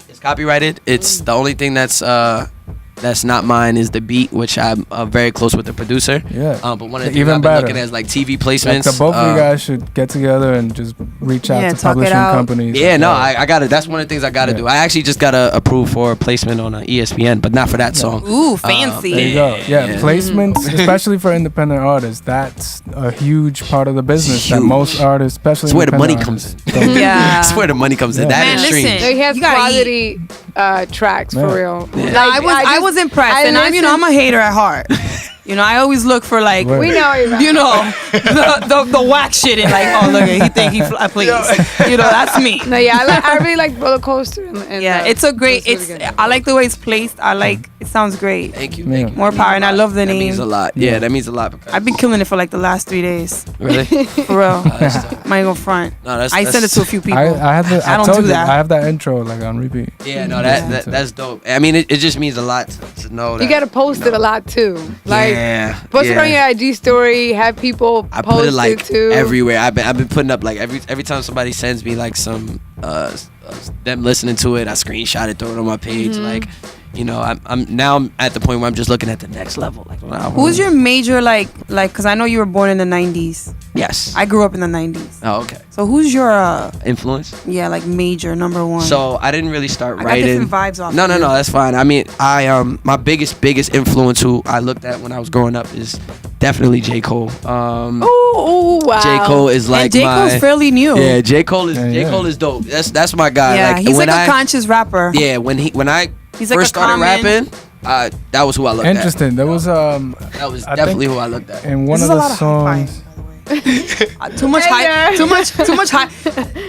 [SPEAKER 4] it's copyrighted. It's the only thing that's not mine is the beat, which I'm very close with the producer.
[SPEAKER 1] Yeah.
[SPEAKER 4] But one of the things I've been looking at is like TV placements.
[SPEAKER 1] Like the both of you guys should get together and just reach out to publishing companies.
[SPEAKER 4] Yeah, no, I got it. That's one of the things I got to do. I actually just got to approve for a placement on ESPN, but not for that song.
[SPEAKER 2] Ooh, fancy.
[SPEAKER 1] There you go. Yeah, placements, especially for independent artists, that's a huge part of the business that most artists, especially
[SPEAKER 4] it's where the money comes in.
[SPEAKER 2] It's
[SPEAKER 4] where the money comes in. That is streams.
[SPEAKER 3] They have quality tracks for real.
[SPEAKER 2] Yeah. I was impressed, and I'm a hater at heart. You know, I always look for like
[SPEAKER 3] we know
[SPEAKER 2] you know the whack shit and like, oh look, he think he plays. You know, that's me.
[SPEAKER 3] No, I really like Roller Coaster. And
[SPEAKER 2] it's a great. I like the way it's placed. I like it. Sounds great.
[SPEAKER 4] Thank you.
[SPEAKER 2] More power, and I love the name.
[SPEAKER 4] That means a lot. Yeah, that means a lot.
[SPEAKER 2] I've been killing it for like the last 3 days.
[SPEAKER 4] Really?
[SPEAKER 2] For real. Might go front. No, I sent it to a few people.
[SPEAKER 1] I don't do that. I have that intro like on repeat.
[SPEAKER 4] Yeah, no, that's dope. I mean, it just means a lot to know that.
[SPEAKER 3] You gotta post it a lot too. Like, post it on your IG story. Have people post
[SPEAKER 4] put it like
[SPEAKER 3] too.
[SPEAKER 4] Everywhere. I've been putting up like every time somebody sends me like some them listening to it, I screenshot it, throw it on my page. Like, you know, I'm at the point where I'm just looking at the next level. Like,
[SPEAKER 2] who's your major like? Because I know you were born in the '90s.
[SPEAKER 4] Yes.
[SPEAKER 2] I grew up in the '90s.
[SPEAKER 4] Oh, okay.
[SPEAKER 2] So who's your
[SPEAKER 4] influence?
[SPEAKER 2] Yeah, like major number one.
[SPEAKER 4] So I didn't really start
[SPEAKER 2] I
[SPEAKER 4] writing.
[SPEAKER 2] got different vibes off.
[SPEAKER 4] No, that's fine. I mean, my biggest influence who I looked at when I was growing up is definitely J. Cole.
[SPEAKER 3] Oh wow.
[SPEAKER 4] J. Cole is like
[SPEAKER 2] and J. Cole's fairly new.
[SPEAKER 4] Yeah, J. Cole is dope. That's my guy.
[SPEAKER 2] Yeah,
[SPEAKER 4] like,
[SPEAKER 2] he's like a conscious rapper.
[SPEAKER 4] Yeah, when I
[SPEAKER 2] he's
[SPEAKER 4] first
[SPEAKER 2] like
[SPEAKER 4] started rapping, that was who I looked at.
[SPEAKER 1] Interesting. There was
[SPEAKER 4] that was definitely who I looked at.
[SPEAKER 1] In one of the songs.
[SPEAKER 2] Too much high.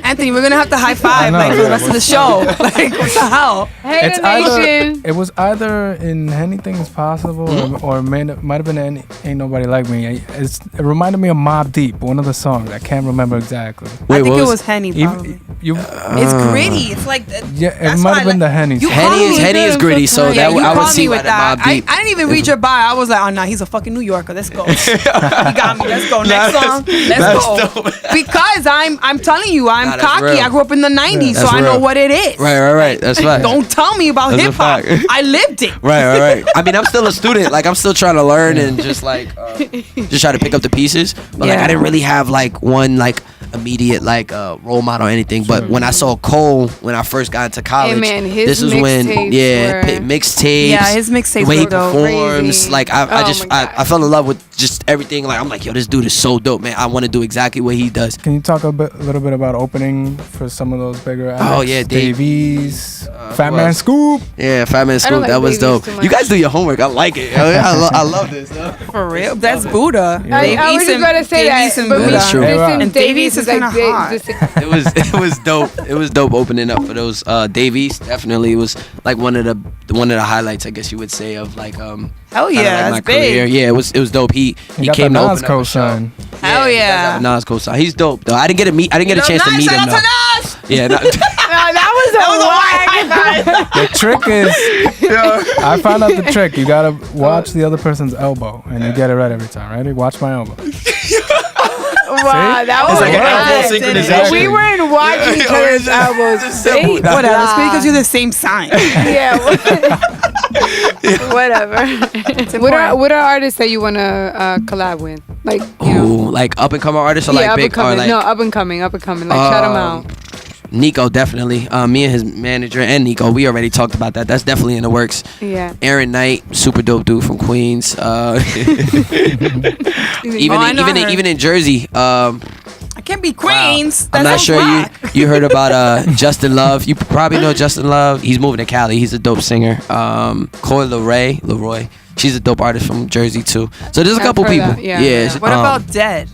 [SPEAKER 2] Anthony, we're gonna have to high five like for the rest of the show. Like what the hell?
[SPEAKER 1] It was either in Anything Is Possible or might have been Ain't Nobody Like Me. It reminded me of Mobb Deep, one of the songs. I can't remember exactly.
[SPEAKER 2] I think it was Henny. Probably. It's gritty. It's like
[SPEAKER 1] it might have been the Henny.
[SPEAKER 4] Henny is gritty, so that I would see with that.
[SPEAKER 2] I didn't even read your bio. I was like, oh no, he's a fucking New Yorker. Let's go. He got me. Let's go. Next song. Let's go. Because I'm telling you, I'm cocky. Real. I grew up in the 90s, so I know what it is.
[SPEAKER 4] Right. That's right.
[SPEAKER 2] Don't tell me about hip hop. I lived it.
[SPEAKER 4] Right. I mean, I'm still a student. Like, I'm still trying to learn and just like just try to pick up the pieces. But like, I didn't really have like one like immediate like role model or anything. But when I saw Cole when I first got into college, this is when mixtapes.
[SPEAKER 2] Yeah, his mixtapes.
[SPEAKER 4] The way he performs, like I fell in love with just everything. Like I'm like, yo, this dude is so dope, man. I want to do exactly what he does.
[SPEAKER 1] Can you talk a little bit about opening for some of those bigger acts?
[SPEAKER 4] Oh yeah,
[SPEAKER 1] Davies, Fat Man Scoop.
[SPEAKER 4] Yeah, Fat Man Scoop. That was dope. You guys do your homework. I like it. I love this.
[SPEAKER 2] For real, that's Buddha.
[SPEAKER 3] I was just about to say that, but
[SPEAKER 4] that's true.
[SPEAKER 2] And Davies is kind of hot.
[SPEAKER 4] It was dope. It was dope opening up for those. Davies definitely was like one of the highlights, I guess you would say, of like
[SPEAKER 2] hell yeah,
[SPEAKER 4] like my career. Yeah, it was dope. He came to open up a show.
[SPEAKER 2] Hell yeah,
[SPEAKER 4] Nas co-sign. He's dope though. I didn't get a chance to meet him though. Yeah,
[SPEAKER 3] that was a
[SPEAKER 1] The trick is, I found out the trick. You gotta watch the other person's elbow, and you get it right every time. Ready? Watch my elbow.
[SPEAKER 3] Wow, that was
[SPEAKER 4] like an elbow synchronization.
[SPEAKER 3] We weren't watching each other's elbows.
[SPEAKER 2] Whatever. It's because you're the same sign.
[SPEAKER 3] Yeah. Whatever. What are artists that you want to collab with? Like, you know,
[SPEAKER 4] like up and coming artists or like big or like
[SPEAKER 3] up and coming. Like shout them out.
[SPEAKER 4] Nico, definitely. Me and his manager and Nico, we already talked about that. That's definitely in the works.
[SPEAKER 3] Yeah.
[SPEAKER 4] Aaron Knight, super dope dude from Queens. Even in Jersey.
[SPEAKER 2] I can't be Queens.
[SPEAKER 4] Wow. I'm not sure you heard about Justin Love. You probably know Justin Love. He's moving to Cali. He's a dope singer. Coy Leroy. She's a dope artist from Jersey too. So there's a couple people. Yeah.
[SPEAKER 2] What about Dead?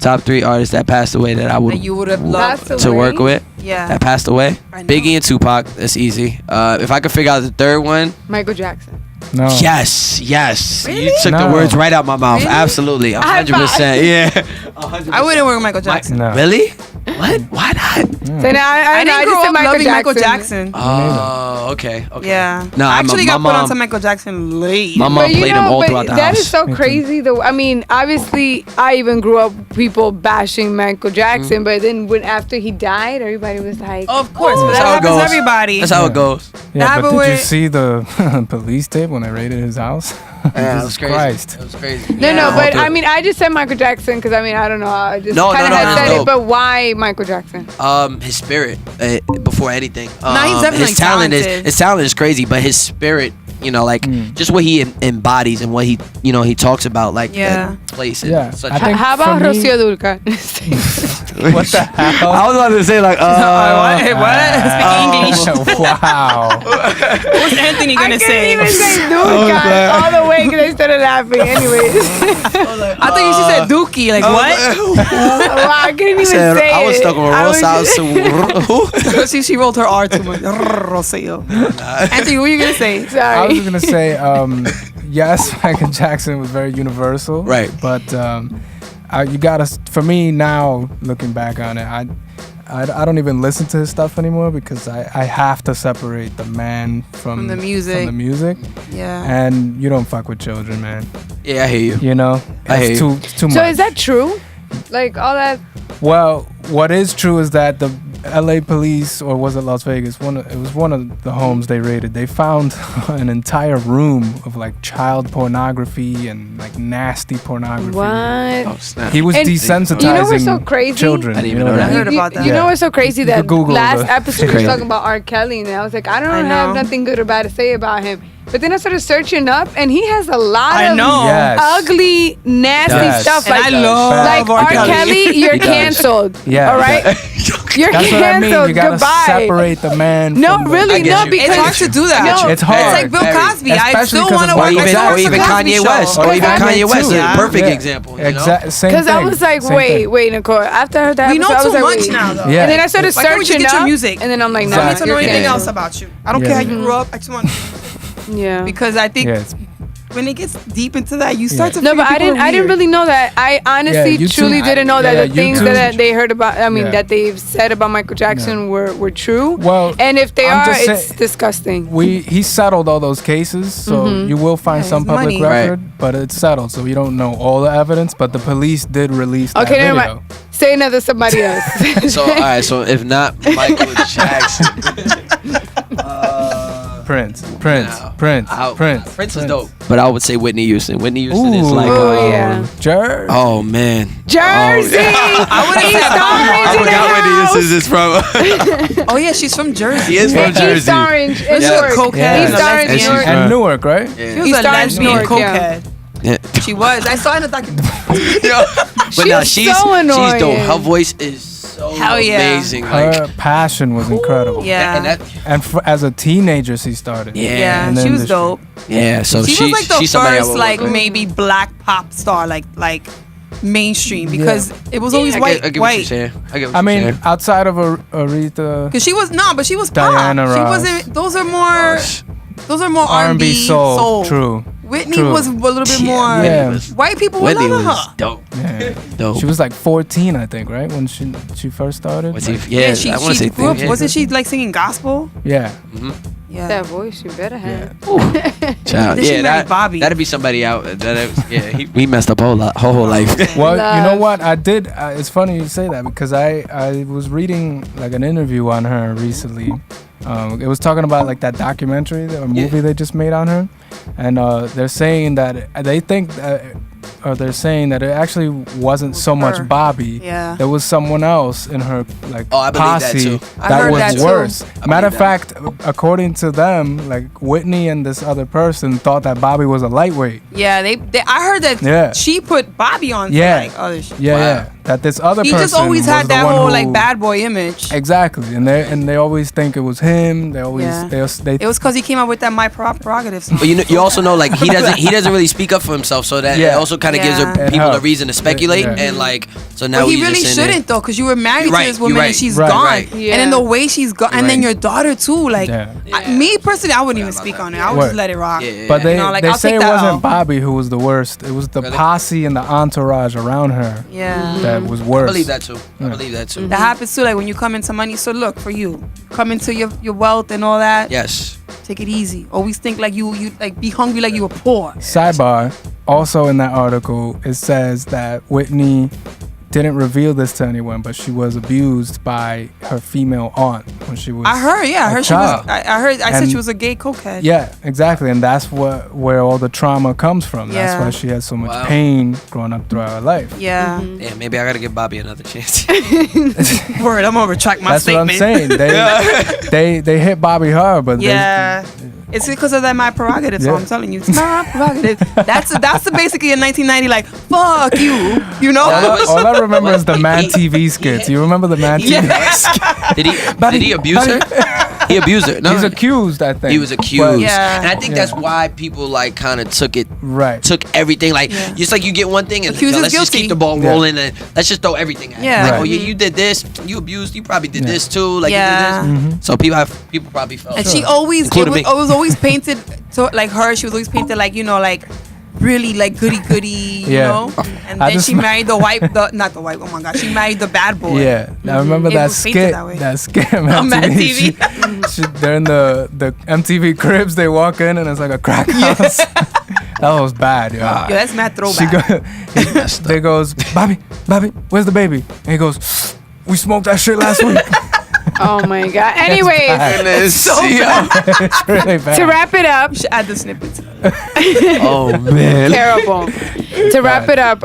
[SPEAKER 4] Top 3 artists that passed away that I would
[SPEAKER 2] you would have loved
[SPEAKER 4] to work with.
[SPEAKER 2] Yeah.
[SPEAKER 4] That passed away. Biggie and Tupac. That's easy. If I could figure out the third one,
[SPEAKER 3] Michael Jackson.
[SPEAKER 1] No.
[SPEAKER 4] Yes.
[SPEAKER 2] Really?
[SPEAKER 4] You took the words right out my mouth. Really? Absolutely. 100%. Yeah. 100%.
[SPEAKER 2] I wouldn't work with Michael Jackson.
[SPEAKER 1] No.
[SPEAKER 4] Really? What? Why not?
[SPEAKER 3] So now I
[SPEAKER 2] didn't grow up loving Michael Jackson.
[SPEAKER 4] Oh, okay.
[SPEAKER 2] Yeah.
[SPEAKER 4] No,
[SPEAKER 2] I actually got put
[SPEAKER 4] mom,
[SPEAKER 2] onto Michael Jackson late.
[SPEAKER 4] My mom played him all throughout the house.
[SPEAKER 3] That is so crazy though. I mean, obviously I even grew up people bashing Michael Jackson, but then after he died, everybody was like,
[SPEAKER 2] of course, but that happens to everybody.
[SPEAKER 4] That's how it goes.
[SPEAKER 1] Yeah, but did you see the police tape when they raided his house?
[SPEAKER 4] Yeah, it was crazy.
[SPEAKER 1] Christ.
[SPEAKER 4] It was crazy.
[SPEAKER 3] No, but I mean, I just said Michael Jackson because I mean, I don't know. I just kind of had said it, but why Michael Jackson?
[SPEAKER 4] His spirit before anything.
[SPEAKER 2] He's definitely talented.
[SPEAKER 4] His talent is crazy, but his spirit, you know, like just what he embodies and what he, you know, he talks about, like that place.
[SPEAKER 1] Yeah.
[SPEAKER 3] How about Rocío Dúrcal?
[SPEAKER 1] What the hell?
[SPEAKER 4] I was about to say like,
[SPEAKER 2] what? Speak English.
[SPEAKER 1] Wow.
[SPEAKER 2] What's Anthony gonna say?
[SPEAKER 3] I couldn't even say Dúrcal all the way because I started laughing. Anyways,
[SPEAKER 2] I thought you said Dookie. Like what?
[SPEAKER 3] Wow, I couldn't even say it.
[SPEAKER 4] I was stuck on Rosa.
[SPEAKER 2] See, she rolled her R too much. Rocío. Anthony, what were you gonna say?
[SPEAKER 3] Sorry.
[SPEAKER 1] I was gonna say, yes, Michael Jackson was very universal,
[SPEAKER 4] right?
[SPEAKER 1] But you gotta, for me now, looking back on it, I don't even listen to his stuff anymore because I have to separate the man from the music.
[SPEAKER 2] Yeah.
[SPEAKER 1] And you don't fuck with children, man.
[SPEAKER 4] Yeah, I hear you.
[SPEAKER 1] You know,
[SPEAKER 4] I hear you.
[SPEAKER 1] It's too much.
[SPEAKER 3] So is that true? Like all that?
[SPEAKER 1] Well, what is true is that the LA police, or was it Las Vegas? It was one of the homes they raided. They found an entire room of like child pornography and like nasty pornography.
[SPEAKER 3] What?
[SPEAKER 4] Oh, snap.
[SPEAKER 1] He was desensitizing
[SPEAKER 3] you know what's so crazy?
[SPEAKER 1] children.
[SPEAKER 4] I didn't even know that.
[SPEAKER 2] I heard about that.
[SPEAKER 3] You know what's so crazy? That
[SPEAKER 1] Google
[SPEAKER 3] last
[SPEAKER 1] the-
[SPEAKER 3] episode we were talking about R. Kelly, and I was like, I don't have nothing good or bad to say about him. But then I started searching up, and he has a lot of
[SPEAKER 1] Yes.
[SPEAKER 3] ugly, nasty
[SPEAKER 1] Yes.
[SPEAKER 3] stuff.
[SPEAKER 2] And I love
[SPEAKER 3] like
[SPEAKER 2] R.
[SPEAKER 3] R.
[SPEAKER 2] Kelly.
[SPEAKER 3] Kelly, you're canceled.
[SPEAKER 1] Yeah.
[SPEAKER 3] All right? You're
[SPEAKER 1] That's what I mean.
[SPEAKER 3] canceled.
[SPEAKER 1] You gotta
[SPEAKER 3] Goodbye.
[SPEAKER 1] separate the man.
[SPEAKER 3] No,
[SPEAKER 1] from the-
[SPEAKER 3] really,
[SPEAKER 4] I get
[SPEAKER 3] no,
[SPEAKER 4] you.
[SPEAKER 3] because
[SPEAKER 2] It's hard to do that.
[SPEAKER 3] No,
[SPEAKER 1] It's hard.
[SPEAKER 2] It's like Bill
[SPEAKER 4] Very.
[SPEAKER 2] Cosby. I
[SPEAKER 1] Especially
[SPEAKER 2] still
[SPEAKER 1] 'cause
[SPEAKER 2] want to
[SPEAKER 1] of
[SPEAKER 2] watch.
[SPEAKER 1] Michael
[SPEAKER 2] I still
[SPEAKER 1] Jackson.
[SPEAKER 2] watch
[SPEAKER 4] Or even
[SPEAKER 2] the Cosby
[SPEAKER 4] Kanye
[SPEAKER 2] Show.
[SPEAKER 4] West. Or even Kanye West.
[SPEAKER 2] Yeah.
[SPEAKER 4] A perfect example. You know?
[SPEAKER 1] Same
[SPEAKER 3] because I
[SPEAKER 1] thing.
[SPEAKER 3] was like,
[SPEAKER 1] Same thing.
[SPEAKER 3] wait, Nicole. After I heard that
[SPEAKER 2] We know
[SPEAKER 3] episode, I was
[SPEAKER 2] too
[SPEAKER 3] like,
[SPEAKER 2] much
[SPEAKER 3] wait.
[SPEAKER 2] now, though.
[SPEAKER 1] Yeah.
[SPEAKER 3] And then I started
[SPEAKER 2] Why can't we just
[SPEAKER 3] searching
[SPEAKER 2] get your
[SPEAKER 3] up,
[SPEAKER 2] music?
[SPEAKER 3] and then I'm like,
[SPEAKER 2] I
[SPEAKER 3] no,
[SPEAKER 2] don't need to know
[SPEAKER 3] you're
[SPEAKER 2] anything
[SPEAKER 3] canceled.
[SPEAKER 2] else about you. I don't
[SPEAKER 1] Yeah.
[SPEAKER 2] care how you grew up. I just want
[SPEAKER 3] Yeah.
[SPEAKER 2] because I think
[SPEAKER 1] Yeah, it's-
[SPEAKER 2] when it gets deep into that, you start to
[SPEAKER 3] No,
[SPEAKER 2] figure
[SPEAKER 3] but I
[SPEAKER 2] people
[SPEAKER 3] didn't.
[SPEAKER 2] are
[SPEAKER 3] I didn't
[SPEAKER 2] weird.
[SPEAKER 3] really know that. I honestly,
[SPEAKER 1] YouTube-
[SPEAKER 3] truly didn't know that
[SPEAKER 1] yeah,
[SPEAKER 3] the things
[SPEAKER 1] YouTube-
[SPEAKER 3] that they heard about. I mean,
[SPEAKER 1] Yeah.
[SPEAKER 3] that they've said about Michael Jackson were true.
[SPEAKER 1] Well,
[SPEAKER 3] and if they
[SPEAKER 1] I'm
[SPEAKER 3] are,
[SPEAKER 1] just
[SPEAKER 3] it's
[SPEAKER 1] saying-
[SPEAKER 3] disgusting.
[SPEAKER 1] he settled all those cases, so you will find
[SPEAKER 2] Yeah,
[SPEAKER 1] some
[SPEAKER 2] his
[SPEAKER 1] public
[SPEAKER 2] money.
[SPEAKER 1] record, but it's settled, so we don't know all the evidence. But the police did release that
[SPEAKER 3] Okay,
[SPEAKER 1] video.
[SPEAKER 3] never mind. Say another somebody else.
[SPEAKER 4] So, all right. So, if not Michael Jackson,
[SPEAKER 1] Prince.
[SPEAKER 4] no.
[SPEAKER 1] Prince
[SPEAKER 4] is dope. But I would say Whitney Houston. Whitney Houston is like,
[SPEAKER 3] Oh, yeah.
[SPEAKER 1] Jer.
[SPEAKER 4] oh man,
[SPEAKER 3] Jersey.
[SPEAKER 2] I would have
[SPEAKER 3] East
[SPEAKER 2] said
[SPEAKER 3] Orange
[SPEAKER 4] I
[SPEAKER 3] in the
[SPEAKER 4] forgot Whitney
[SPEAKER 3] house.
[SPEAKER 4] Houston is from.
[SPEAKER 2] Oh yeah, she's from Jersey.
[SPEAKER 4] He is from
[SPEAKER 3] East
[SPEAKER 4] Jersey.
[SPEAKER 3] Orange in
[SPEAKER 4] Yeah.
[SPEAKER 3] Newark.
[SPEAKER 2] Cokehead
[SPEAKER 3] East
[SPEAKER 2] and a
[SPEAKER 3] Orange,
[SPEAKER 4] lesbian.
[SPEAKER 3] Newark.
[SPEAKER 1] And Newark, right?
[SPEAKER 2] She
[SPEAKER 4] Yeah.
[SPEAKER 2] was
[SPEAKER 3] East
[SPEAKER 2] a
[SPEAKER 3] Orange,
[SPEAKER 2] lesbian
[SPEAKER 3] Newark,
[SPEAKER 2] cokehead.
[SPEAKER 4] Yeah.
[SPEAKER 2] She was. I saw in the documentary.
[SPEAKER 4] But now
[SPEAKER 3] She's
[SPEAKER 4] she's
[SPEAKER 3] so annoying.
[SPEAKER 4] she's dope. Her voice is so
[SPEAKER 2] Hell yeah.
[SPEAKER 4] amazing. Like,
[SPEAKER 1] Her passion was incredible.
[SPEAKER 2] Yeah.
[SPEAKER 4] and that,
[SPEAKER 1] And as a teenager, she started.
[SPEAKER 2] Yeah,
[SPEAKER 1] in the
[SPEAKER 2] she was
[SPEAKER 1] industry.
[SPEAKER 2] dope.
[SPEAKER 4] yeah. So
[SPEAKER 2] She was like the
[SPEAKER 4] she's somebody I
[SPEAKER 2] first
[SPEAKER 4] would
[SPEAKER 2] like
[SPEAKER 4] work with.
[SPEAKER 2] maybe black pop star, like mainstream, because it was always
[SPEAKER 4] I
[SPEAKER 2] white.
[SPEAKER 4] get what you're saying. I get what
[SPEAKER 1] I
[SPEAKER 4] you're
[SPEAKER 1] mean,
[SPEAKER 4] saying.
[SPEAKER 1] outside of Aretha,
[SPEAKER 2] Because she was but she was
[SPEAKER 1] Diana
[SPEAKER 2] pop. She
[SPEAKER 1] Ross.
[SPEAKER 2] wasn't. Those are more
[SPEAKER 1] R&B,
[SPEAKER 2] R&B,
[SPEAKER 1] soul, true.
[SPEAKER 2] Whitney
[SPEAKER 1] True.
[SPEAKER 2] was a little bit more.
[SPEAKER 1] Yeah.
[SPEAKER 2] White people would
[SPEAKER 4] Whitney
[SPEAKER 2] love
[SPEAKER 4] was
[SPEAKER 2] her.
[SPEAKER 4] dope.
[SPEAKER 1] Yeah.
[SPEAKER 4] Dope.
[SPEAKER 1] She was like 14, I think, right, when she first started.
[SPEAKER 4] Was he?
[SPEAKER 1] Like,
[SPEAKER 4] Yeah,
[SPEAKER 2] she
[SPEAKER 4] I want to say
[SPEAKER 2] grew up.
[SPEAKER 4] yeah.
[SPEAKER 2] Wasn't she like singing gospel?
[SPEAKER 1] yeah.
[SPEAKER 2] Yeah.
[SPEAKER 3] That voice, you better have.
[SPEAKER 4] Child.
[SPEAKER 2] Then she
[SPEAKER 4] Yeah,
[SPEAKER 2] married Bobby.
[SPEAKER 4] that'd be somebody out. We messed up whole whole life.
[SPEAKER 1] Well, you know
[SPEAKER 3] Love.
[SPEAKER 1] what? I did. It's funny you say that because I was reading like an interview on her recently. It was talking about like that documentary, the movie they just made on her, and they're saying that they think that, or they're saying that it actually wasn't so much
[SPEAKER 2] her.
[SPEAKER 1] Bobby.
[SPEAKER 2] Yeah.
[SPEAKER 1] There was someone else in her like
[SPEAKER 4] Oh, I believe that
[SPEAKER 1] posse
[SPEAKER 4] too.
[SPEAKER 2] I
[SPEAKER 1] that
[SPEAKER 2] heard
[SPEAKER 1] was
[SPEAKER 2] that too.
[SPEAKER 1] worse.
[SPEAKER 4] I
[SPEAKER 1] Matter of
[SPEAKER 4] believe
[SPEAKER 1] fact, according to them, like Whitney and this other person thought that Bobby was a lightweight.
[SPEAKER 2] Yeah, they I heard that
[SPEAKER 1] Yeah.
[SPEAKER 2] she put Bobby on
[SPEAKER 1] Yeah.
[SPEAKER 2] for like other shit.
[SPEAKER 1] Yeah,
[SPEAKER 4] Wow.
[SPEAKER 1] yeah. That this other
[SPEAKER 2] He
[SPEAKER 1] person
[SPEAKER 2] just always
[SPEAKER 1] was
[SPEAKER 2] had
[SPEAKER 1] the
[SPEAKER 2] that
[SPEAKER 1] one
[SPEAKER 2] whole
[SPEAKER 1] who-
[SPEAKER 2] like bad boy image.
[SPEAKER 1] Exactly, and they always think it was him. They always
[SPEAKER 2] Yeah.
[SPEAKER 1] they
[SPEAKER 2] It was because he came up with that My Prerogative song.
[SPEAKER 4] But you also know like he doesn't really speak up for himself, so that it
[SPEAKER 1] Yeah.
[SPEAKER 4] also kind of gives
[SPEAKER 2] Yeah.
[SPEAKER 1] It
[SPEAKER 4] people a
[SPEAKER 1] helps.
[SPEAKER 4] reason to speculate
[SPEAKER 1] Yeah.
[SPEAKER 4] and like so now
[SPEAKER 2] But he
[SPEAKER 4] he's
[SPEAKER 2] really
[SPEAKER 4] just in
[SPEAKER 2] shouldn't though, because you were married
[SPEAKER 4] You're
[SPEAKER 2] to
[SPEAKER 4] right,
[SPEAKER 2] this
[SPEAKER 4] you're
[SPEAKER 2] woman
[SPEAKER 4] right.
[SPEAKER 2] and she's
[SPEAKER 1] Right.
[SPEAKER 2] gone,
[SPEAKER 4] Right.
[SPEAKER 3] Yeah.
[SPEAKER 2] and then the way she's gone, and then
[SPEAKER 4] Right.
[SPEAKER 2] your daughter too. Like
[SPEAKER 1] Yeah.
[SPEAKER 2] me personally, I wouldn't even speak on it. I would
[SPEAKER 1] Word.
[SPEAKER 2] just let it rock.
[SPEAKER 4] Yeah, yeah,
[SPEAKER 1] But they
[SPEAKER 2] You know, like,
[SPEAKER 1] they
[SPEAKER 2] I'll
[SPEAKER 1] say
[SPEAKER 2] take
[SPEAKER 1] it
[SPEAKER 2] that
[SPEAKER 1] wasn't
[SPEAKER 2] L.
[SPEAKER 1] Bobby who was the worst. It was the
[SPEAKER 4] Really?
[SPEAKER 1] posse and the entourage around her
[SPEAKER 2] Yeah.
[SPEAKER 1] that was
[SPEAKER 4] I
[SPEAKER 1] worse.
[SPEAKER 4] believe that too. I believe that too.
[SPEAKER 2] That happens too. Like when you come into money. So look, for you, come into your wealth and all that.
[SPEAKER 4] Yes.
[SPEAKER 2] Take it easy. Always think like you like be hungry like you were poor.
[SPEAKER 1] Sidebar. Also in that article, it says that Whitney didn't reveal this to anyone, but she was abused by her female aunt when she was.
[SPEAKER 2] I heard. Yeah, I
[SPEAKER 1] a
[SPEAKER 2] heard she was.
[SPEAKER 1] child.
[SPEAKER 2] I heard. I said
[SPEAKER 1] And-
[SPEAKER 2] she was a gay cokehead.
[SPEAKER 1] Yeah, exactly, and that's where all the trauma comes from. That's
[SPEAKER 2] Yeah.
[SPEAKER 1] why she has so much
[SPEAKER 4] Wow.
[SPEAKER 1] pain growing up throughout her life.
[SPEAKER 2] Yeah.
[SPEAKER 4] Yeah, maybe I gotta give Bobby another chance.
[SPEAKER 2] Word. I'm gonna retract my
[SPEAKER 1] That's
[SPEAKER 2] statement.
[SPEAKER 1] what I'm saying. They hit Bobby hard, but
[SPEAKER 2] Yeah. It's because of that My Prerogative song.
[SPEAKER 1] Yeah.
[SPEAKER 2] I'm telling you, it's My Prerogative. That's basically in 1990, like fuck you, you know.
[SPEAKER 1] all I remember is the Man TV skits. You remember the Man TV?
[SPEAKER 2] Yeah.
[SPEAKER 4] Did he abuse her? He abused her. No,
[SPEAKER 1] He's accused, I think.
[SPEAKER 4] He was accused.
[SPEAKER 1] But-
[SPEAKER 2] Yeah.
[SPEAKER 4] And I think that's why people like kind of took
[SPEAKER 1] Right.
[SPEAKER 4] everything. Like
[SPEAKER 2] Yeah.
[SPEAKER 4] just like you get one thing and
[SPEAKER 2] Accused is
[SPEAKER 4] let's just
[SPEAKER 2] guilty.
[SPEAKER 4] keep the ball
[SPEAKER 1] Yeah.
[SPEAKER 4] rolling and let's just throw everything at it.
[SPEAKER 2] Yeah.
[SPEAKER 4] Like,
[SPEAKER 1] Right.
[SPEAKER 4] oh, you did this, you abused, you probably did
[SPEAKER 1] Yeah.
[SPEAKER 4] this too. Like
[SPEAKER 2] Yeah.
[SPEAKER 4] you did this. So people probably felt.
[SPEAKER 2] And she always
[SPEAKER 4] Including me.
[SPEAKER 2] it was always painted so like her. She was always painted like like really like goody, you
[SPEAKER 1] Yeah.
[SPEAKER 2] know. And
[SPEAKER 1] I
[SPEAKER 2] then
[SPEAKER 1] just-
[SPEAKER 2] she married not the white. Oh my god, she married the bad boy.
[SPEAKER 1] Yeah, I remember
[SPEAKER 2] It
[SPEAKER 1] that
[SPEAKER 2] was painted
[SPEAKER 1] skit.
[SPEAKER 2] that way.
[SPEAKER 1] That skit
[SPEAKER 2] On Mad TV.
[SPEAKER 1] During the MTV Cribs, they walk in and it's like a crack house. That was bad, yo.
[SPEAKER 2] Yo, that's mad
[SPEAKER 1] She
[SPEAKER 2] throwback.
[SPEAKER 1] they goes, Bobby, where's the baby? And he goes, We smoked that shit last week.
[SPEAKER 3] Oh my God. Anyways,
[SPEAKER 4] It's so bad.
[SPEAKER 1] It's really bad.
[SPEAKER 3] to wrap it up,
[SPEAKER 2] You should add the snippets.
[SPEAKER 4] Oh man.
[SPEAKER 3] terrible. To wrap it up,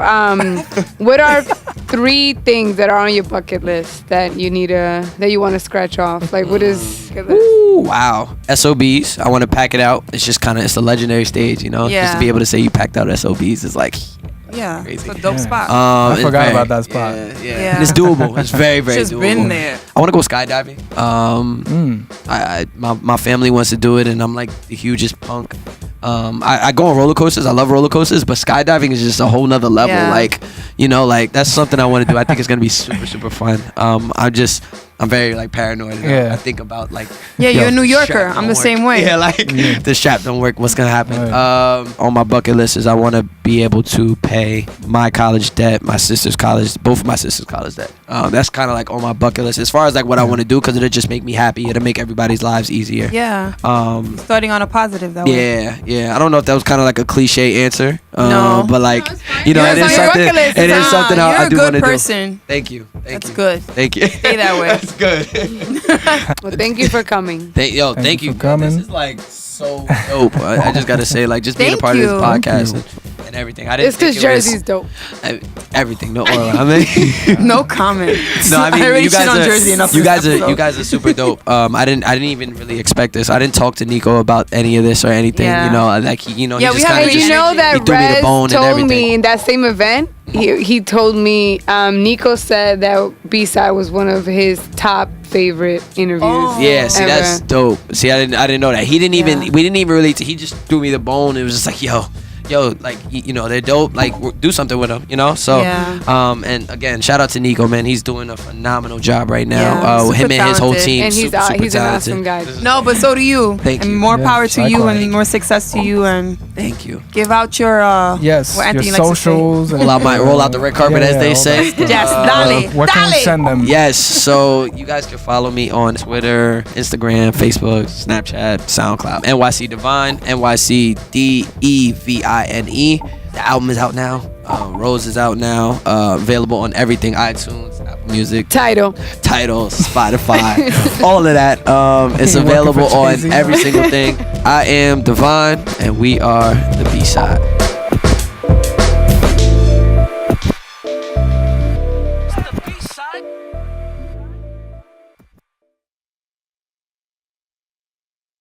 [SPEAKER 3] what are 3 things that are on your bucket list that you want to scratch off? Like, what is?
[SPEAKER 4] Ooh, wow. SOBs. I want to pack it out. It's just kind of, it's the legendary stage, you know?
[SPEAKER 2] Yeah.
[SPEAKER 4] Just to be able to say you packed out SOBs is like,
[SPEAKER 2] Yeah,
[SPEAKER 4] crazy.
[SPEAKER 2] it's a dope spot.
[SPEAKER 1] I
[SPEAKER 4] it's
[SPEAKER 1] forgot
[SPEAKER 4] very-
[SPEAKER 1] about that spot.
[SPEAKER 2] Yeah.
[SPEAKER 4] And it's doable. It's very, very
[SPEAKER 2] Just
[SPEAKER 4] doable.
[SPEAKER 2] been there.
[SPEAKER 4] I want to go skydiving. My family wants to do it, and I'm like the hugest punk. I go on roller coasters. I love roller coasters, but skydiving is just a whole nother level.
[SPEAKER 2] Yeah.
[SPEAKER 4] Like, you know, like that's something I want to do. I think it's gonna be super, super fun. I'm very like paranoid.
[SPEAKER 1] Yeah.
[SPEAKER 4] I think about like.
[SPEAKER 2] Yeah, you're a New Yorker.
[SPEAKER 4] strap
[SPEAKER 2] I'm
[SPEAKER 4] don't
[SPEAKER 2] the
[SPEAKER 4] work.
[SPEAKER 2] same way.
[SPEAKER 4] Yeah, like the strap don't work. What's gonna happen?
[SPEAKER 1] Right.
[SPEAKER 4] On my bucket list is I want to be able to pay my college debt, my sister's college, both of my sister's college debt. That's kind of like on my bucket list as far as like what I want to do, because it'll just make me happy. It'll make everybody's lives easier.
[SPEAKER 2] Yeah. Starting on a positive that way.
[SPEAKER 4] Yeah. I don't know if that was kind of like a cliche answer.
[SPEAKER 2] No.
[SPEAKER 4] But like,
[SPEAKER 3] No, it's fine.
[SPEAKER 4] you know,
[SPEAKER 3] Yours
[SPEAKER 4] it
[SPEAKER 3] on
[SPEAKER 4] is
[SPEAKER 3] your
[SPEAKER 4] something.
[SPEAKER 3] bucket list.
[SPEAKER 4] It is
[SPEAKER 2] Nah,
[SPEAKER 4] something
[SPEAKER 2] you're
[SPEAKER 4] I
[SPEAKER 2] a
[SPEAKER 4] do want
[SPEAKER 2] good
[SPEAKER 4] to do.
[SPEAKER 2] person.
[SPEAKER 4] Thank you.
[SPEAKER 2] That's good.
[SPEAKER 4] Thank you.
[SPEAKER 2] Stay that way.
[SPEAKER 4] That's good.
[SPEAKER 3] Well, thank you for coming.
[SPEAKER 4] Thank you
[SPEAKER 1] for coming.
[SPEAKER 4] This is like so dope. I just gotta say, like, just being a
[SPEAKER 2] Thank
[SPEAKER 4] part of
[SPEAKER 2] you.
[SPEAKER 4] this podcast and everything. I didn't
[SPEAKER 3] It's because
[SPEAKER 4] think it was-
[SPEAKER 3] Jersey's dope.
[SPEAKER 4] everything. No aura. I mean.
[SPEAKER 2] No comment.
[SPEAKER 4] No, I mean,
[SPEAKER 2] already
[SPEAKER 4] you
[SPEAKER 2] shit
[SPEAKER 4] guys
[SPEAKER 2] on
[SPEAKER 4] are,
[SPEAKER 2] Jersey enough
[SPEAKER 4] you
[SPEAKER 2] this
[SPEAKER 4] guys are,
[SPEAKER 2] episode.
[SPEAKER 4] you guys are super dope. I didn't even really expect this. I didn't talk to Nico about any of this or anything.
[SPEAKER 2] Yeah.
[SPEAKER 4] You know, like he, you know,
[SPEAKER 2] Yeah,
[SPEAKER 4] he
[SPEAKER 2] we
[SPEAKER 4] just
[SPEAKER 2] have
[SPEAKER 4] kind of
[SPEAKER 2] energy.
[SPEAKER 3] You
[SPEAKER 4] just,
[SPEAKER 3] know
[SPEAKER 4] he
[SPEAKER 3] that
[SPEAKER 4] threw me the
[SPEAKER 3] Rez
[SPEAKER 4] bone and
[SPEAKER 3] told
[SPEAKER 4] everything.
[SPEAKER 3] me in that same event, he told me Nico said that B-Side was one of his top favorite interviews.
[SPEAKER 2] Oh.
[SPEAKER 4] Yeah, see,
[SPEAKER 3] ever.
[SPEAKER 4] that's dope. See, I didn't know that. He didn't even,
[SPEAKER 2] Yeah.
[SPEAKER 4] we didn't even really, he just threw me the bone. It was just like, yo, like, you know, they're dope. Like, do something with them, you know? So,
[SPEAKER 2] Yeah.
[SPEAKER 4] and again, shout out to Nico, man. He's doing a phenomenal job right
[SPEAKER 2] Yeah,
[SPEAKER 4] now.
[SPEAKER 2] super
[SPEAKER 4] Him and his whole
[SPEAKER 2] talented.
[SPEAKER 4] team.
[SPEAKER 3] And he's
[SPEAKER 4] super, super
[SPEAKER 3] he's an
[SPEAKER 4] talented.
[SPEAKER 3] awesome guy.
[SPEAKER 2] No, but so do you.
[SPEAKER 4] Thank
[SPEAKER 2] and
[SPEAKER 4] you.
[SPEAKER 2] more
[SPEAKER 1] Yeah,
[SPEAKER 2] power to you
[SPEAKER 1] likewise.
[SPEAKER 2] and more success to you, and
[SPEAKER 4] Thank you.
[SPEAKER 2] give out your
[SPEAKER 1] Yes,
[SPEAKER 2] what Anthony
[SPEAKER 1] your
[SPEAKER 2] likes to say.
[SPEAKER 1] socials. And,
[SPEAKER 4] Roll out the red carpet, as they
[SPEAKER 1] all
[SPEAKER 4] say.
[SPEAKER 1] that stuff.
[SPEAKER 2] Yes, dale,
[SPEAKER 1] Where can we
[SPEAKER 2] dale.
[SPEAKER 1] send them?
[SPEAKER 4] Yes, so you guys can follow me on Twitter, Instagram, Facebook, Snapchat, SoundCloud. NYC DeVine, NYC DEVINE. The album is out now. Rose is out now. Available on everything: iTunes, Apple Music,
[SPEAKER 3] Tidal.
[SPEAKER 4] Spotify, all of that. It's
[SPEAKER 1] You working
[SPEAKER 4] available
[SPEAKER 1] for
[SPEAKER 4] on
[SPEAKER 1] Jay-Z?
[SPEAKER 4] every single thing. I am DeVine, and we are the B-Side.